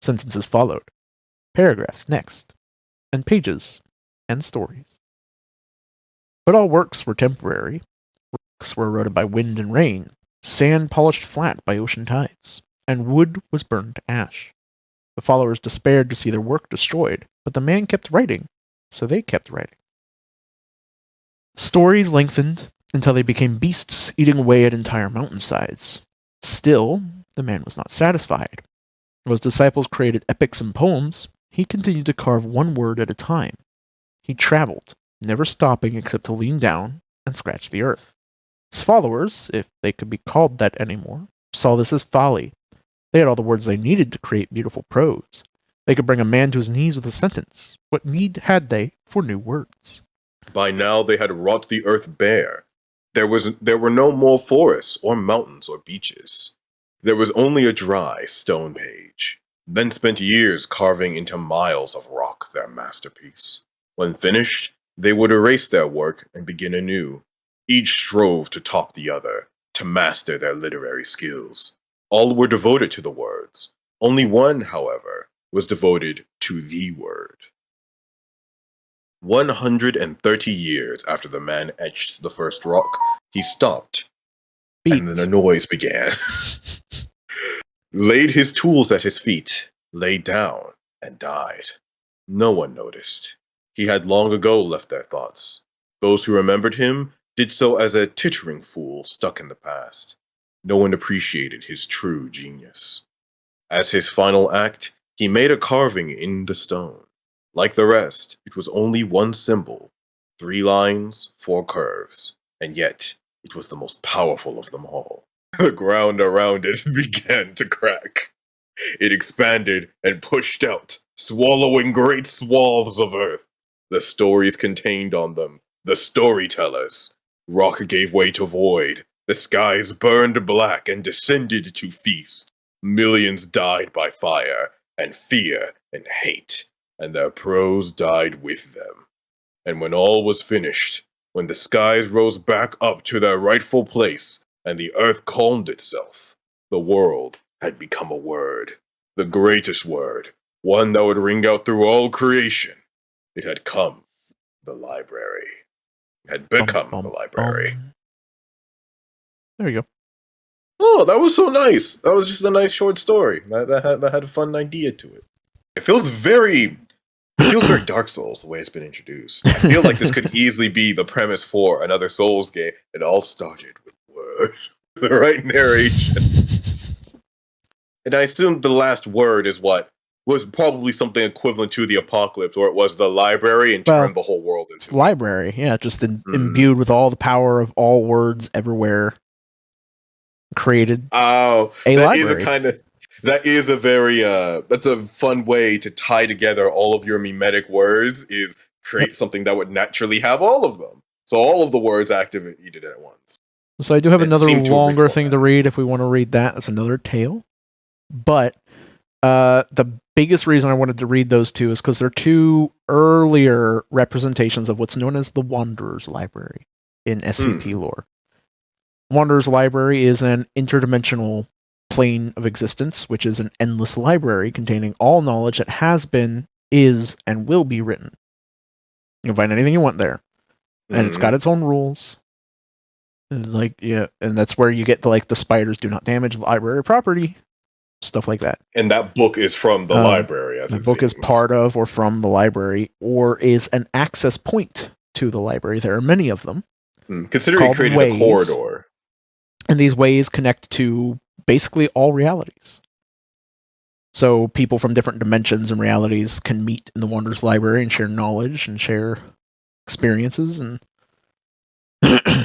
Sentences followed, paragraphs next, and pages, and stories. But all works were temporary. Rocks were eroded by wind and rain, sand polished flat by ocean tides, and wood was burned to ash. The followers despaired to see their work destroyed, but the man kept writing, so they kept writing. Stories lengthened until they became beasts eating away at entire mountainsides. Still, the man was not satisfied. While his disciples created epics and poems, he continued to carve one word at a time. He traveled, never stopping except to lean down and scratch the earth. His followers, if they could be called that anymore, saw this as folly. They had all the words they needed to create beautiful prose. They could bring a man to his knees with a sentence. What need had they for new words? By now they had wrought the earth bare. There were no more forests or mountains or beaches. There was only a dry stone page. Then spent years carving into miles of rock their masterpiece. When finished, they would erase their work and begin anew. Each strove to top the other, to master their literary skills. All were devoted to the words. Only one, however, was devoted to the word. 130 years after the man etched the first rock, he stopped, and then a noise began. Laid his tools at his feet, lay down, and died. No one noticed. He had long ago left their thoughts. Those who remembered him did so as a tittering fool stuck in the past. No one appreciated his true genius. As his final act, he made a carving in the stone. Like the rest, it was only one symbol, 3 lines, 4 curves, and yet it was the most powerful of them all. The ground around it began to crack. It expanded and pushed out, swallowing great swaths of earth. The stories contained on them, the storytellers. Rock gave way to void. The skies burned black and descended to feast. Millions died by fire, and fear, and hate, and their prose died with them. And when all was finished, when the skies rose back up to their rightful place, and the earth calmed itself, the world had become a word. The greatest word, one that would ring out through all creation. It had come, the library. It had become the library. There you go. Oh, that was so nice. That was just a nice short story. That had a fun idea to it. It feels very Dark Souls the way it's been introduced. I feel like this could easily be the premise for another Souls game. It all started with word. The right narration. And I assume the last word is what was probably something equivalent to the apocalypse, or it was the library and turned the whole world into library. Yeah, just imbued with all the power of all words everywhere. Created a library. That is a very that's a fun way to tie together all of your mimetic words, is create something that would naturally have all of them. So all of the words activated at once. So I do have another longer thing to read if we want to read that. That's another tale. But the biggest reason I wanted to read those two is because they're 2 earlier representations of what's known as the Wanderer's Library in SCP lore. Wanderer's Library is an interdimensional plane of existence, which is an endless library containing all knowledge that has been, is, and will be written. You can find anything you want there. And it's got its own rules. And and that's where you get the spiders do not damage library property. Stuff like that. And that book is from the library, as it seems. The book is part of or from the library, or is an access point to the library. There are many of them. Considering it created a corridor. And these ways connect to basically all realities. So people from different dimensions and realities can meet in the Wanderer's Library and share knowledge and share experiences. And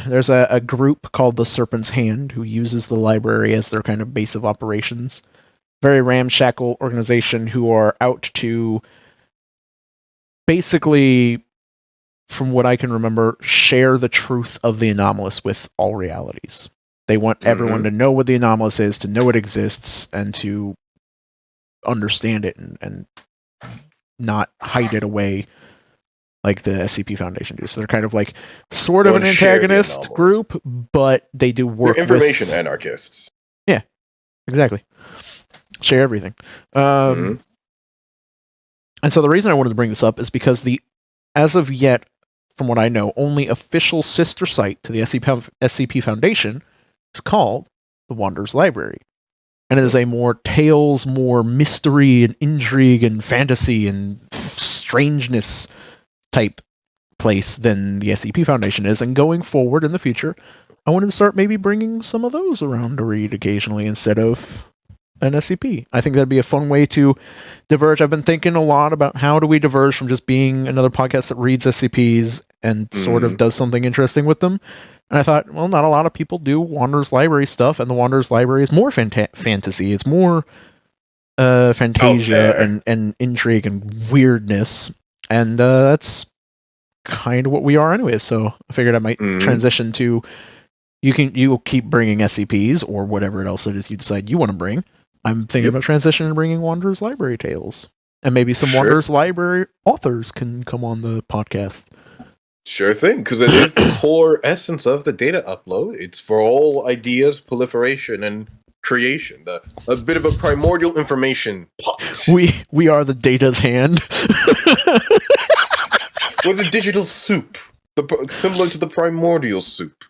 there's a group called the Serpent's Hand who uses the library as their kind of base of operations. Very ramshackle organization who are out to basically, from what I can remember, share the truth of the anomalous with all realities. They want everyone to know what the anomalous is, to know it exists, and to understand it and not hide it away like the SCP Foundation do. So they're kind of like sort of an antagonist group, but they do work They're information anarchists. Yeah, exactly. Share everything. And so the reason I wanted to bring this up is because as of yet, from what I know, only official sister site to the SCP Foundation is called the Wanderer's Library. And it is a more tales, more mystery and intrigue and fantasy and strangeness type place than the SCP Foundation is. And going forward in the future, I wanted to start maybe bringing some of those around to read occasionally instead of an SCP. I think that'd be a fun way to diverge. I've been thinking a lot about how do we diverge from just being another podcast that reads SCPs and sort of does something interesting with them. And I thought, well, not a lot of people do Wanderer's Library stuff, and the Wanderer's Library is more fantasy. It's more fantasia and intrigue and weirdness. And that's kind of what we are anyway. So I figured I might transition to, you will keep bringing SCPs or whatever else it is you decide you want to bring. I'm thinking about transitioning to bringing Wanderer's Library tales. And maybe some Wanderer's Library authors can come on the podcast. Sure thing, because it is the core essence of the data upload. It's for all ideas, proliferation, and creation. A bit of a primordial information pot. We are the data's hand. We're the digital soup. Similar to the primordial soup.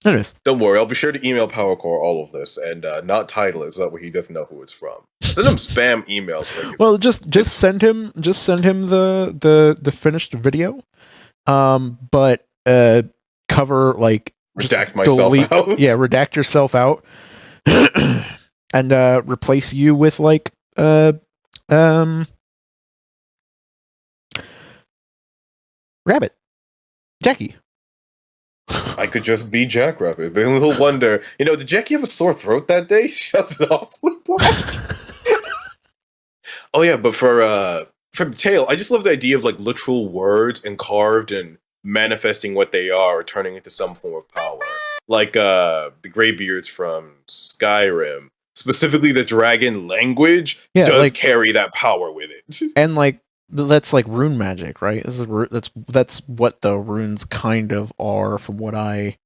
Anyways. Don't worry, I'll be sure to email PowerCore all of this and not title it so that way he doesn't know who it's from. Send him spam emails. Well, just send him the finished video. But cover like redact myself out. Yeah, redact yourself out, and replace you with like Rabbit, Jackie. I could just be Jackrabbit. Then little wonder, did Jackie have a sore throat that day? Shut it off. Oh yeah, but for the tale, I just love the idea of like literal words and carved and manifesting what they are, turning into some form of power. Like the Greybeards from Skyrim, specifically the dragon language, does carry that power with it. And like that's like rune magic, right? That's what the runes kind of are, from what I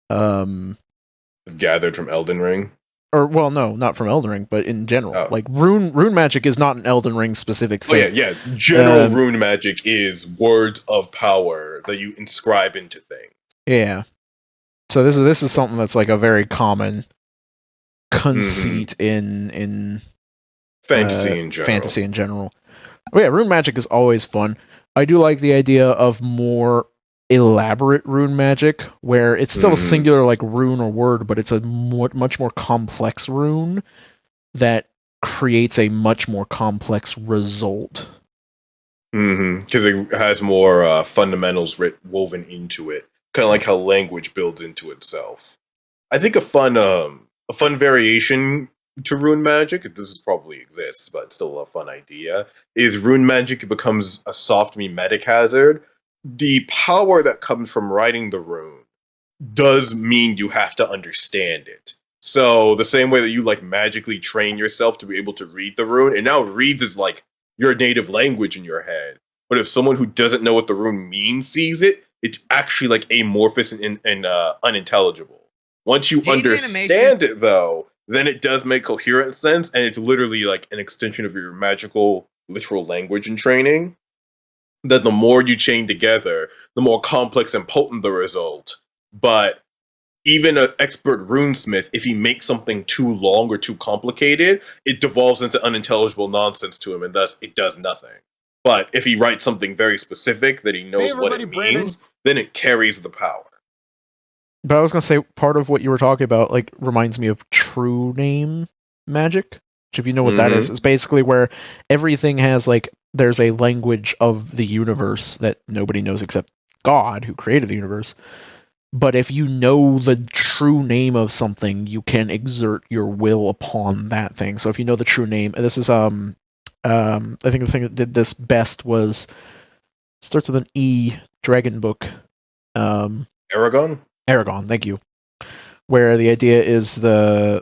gathered from Elden Ring. Or well, no, not from Elden Ring, but in general, like rune magic is not an Elden Ring specific thing. Oh yeah. General rune magic is words of power that you inscribe into things. Yeah. So this is something that's like a very common conceit in fantasy in general. Fantasy in general. But yeah, rune magic is always fun. I do like the idea of more elaborate rune magic, where it's still a singular like rune or word, but it's a much more complex rune that creates a much more complex result. Because it has more fundamentals woven into it, kind of like how language builds into itself. I think a fun variation to rune magic, this probably exists, but it's still a fun idea, is rune magic becomes a soft mimetic hazard. The power that comes from writing the rune does mean you have to understand it. So the same way that you like magically train yourself to be able to read the rune, and now reads is like your native language in your head. But if someone who doesn't know what the rune means sees it, it's actually like amorphous and unintelligible. Once you understand it, though, then it does make coherent sense, and it's literally like an extension of your magical, literal language and training. That the more you chain together, the more complex and potent the result. But even an expert runesmith, if he makes something too long or too complicated, it devolves into unintelligible nonsense to him, and thus it does nothing. But if he writes something very specific that he knows what it means, then it carries the power. But I was going to say, part of what you were talking about like reminds me of true name magic, which if you know what that is basically where everything has like, there's a language of the universe that nobody knows except God, who created the universe. But if you know the true name of something, you can exert your will upon that thing. So if you know the true name, this is I think the thing that did this best was, starts with an E, Dragon Book. Aragon, thank you. Where the idea is the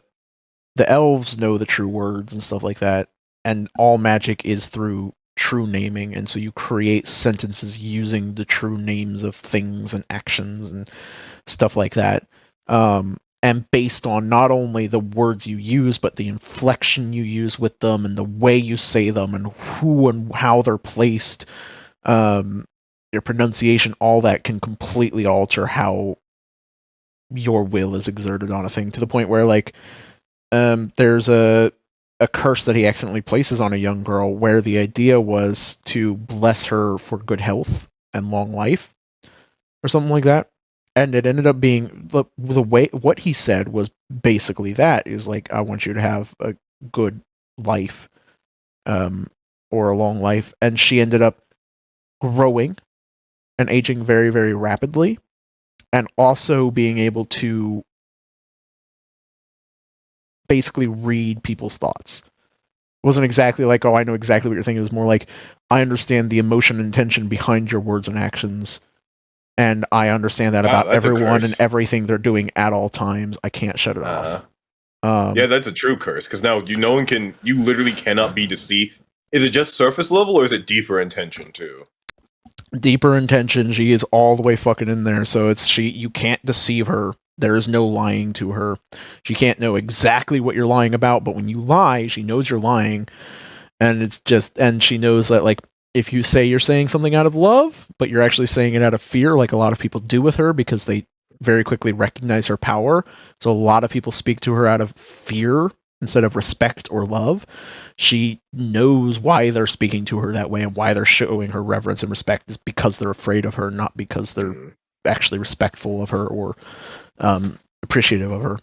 elves know the true words and stuff like that, and all magic is through true naming, and so you create sentences using the true names of things and actions and stuff like that, and based on not only the words you use, but the inflection you use with them and the way you say them and who and how they're placed, your pronunciation, all that can completely alter how your will is exerted on a thing, to the point where like there's a curse that he accidentally places on a young girl, where the idea was to bless her for good health and long life, or something like that. And it ended up being the way what he said was basically that is like, I want you to have a good life, or a long life. And she ended up growing and aging very, very rapidly, and also being able to basically read people's thoughts. It wasn't exactly like, oh, I know exactly what you're thinking. It was more like, I understand the emotion and intention behind your words and actions, and I understand that about everyone and everything they're doing at all times. I can't shut it off. Yeah, that's a true curse, because now you literally cannot be deceived. Is it just surface level, or is it deeper intention too? Deeper intention. She is all the way fucking in there, so you can't deceive her. There is no lying to her. She can't know exactly what you're lying about, but when you lie, she knows you're lying. And she knows that, like, if you say you're saying something out of love, but you're actually saying it out of fear, like a lot of people do with her, because they very quickly recognize her power. So a lot of people speak to her out of fear instead of respect or love. She knows why they're speaking to her that way and why they're showing her reverence and respect is because they're afraid of her, not because they're actually respectful of her or appreciative of her.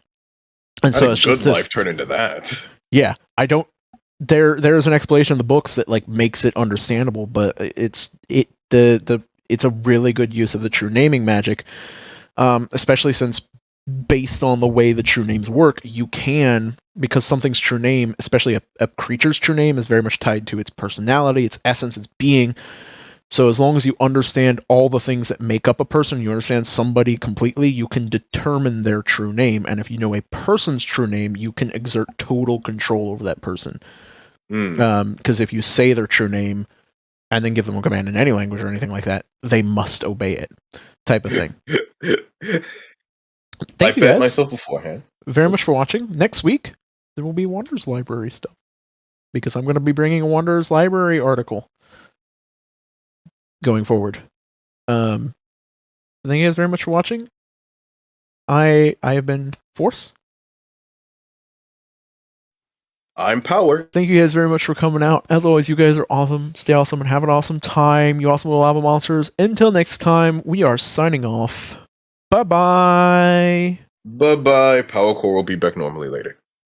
And so it's just life turn into that. Yeah, I don't. There's an explanation in the books that like makes it understandable, but it's a really good use of the true naming magic, especially since based on the way the true names work, you can, because something's true name, especially a creature's true name, is very much tied to its personality, its essence, its being. So as long as you understand all the things that make up a person, you understand somebody completely, you can determine their true name. And if you know a person's true name, you can exert total control over that person. Because if you say their true name and then give them a command in any language or anything like that, they must obey it, type of thing. Thank you guys myself beforehand. Very much for watching. Next week, there will be Wanderers Library stuff. Because I'm going to be bringing a Wanderers Library article going forward. Thank you guys very much for watching. I have been Force. I'm Power. Thank you guys very much for coming out. As always, you guys are awesome. Stay awesome and have an awesome time. You awesome little lava monsters. Until next time, we are signing off. Bye-bye. Bye-bye. Power Core will be back normally later.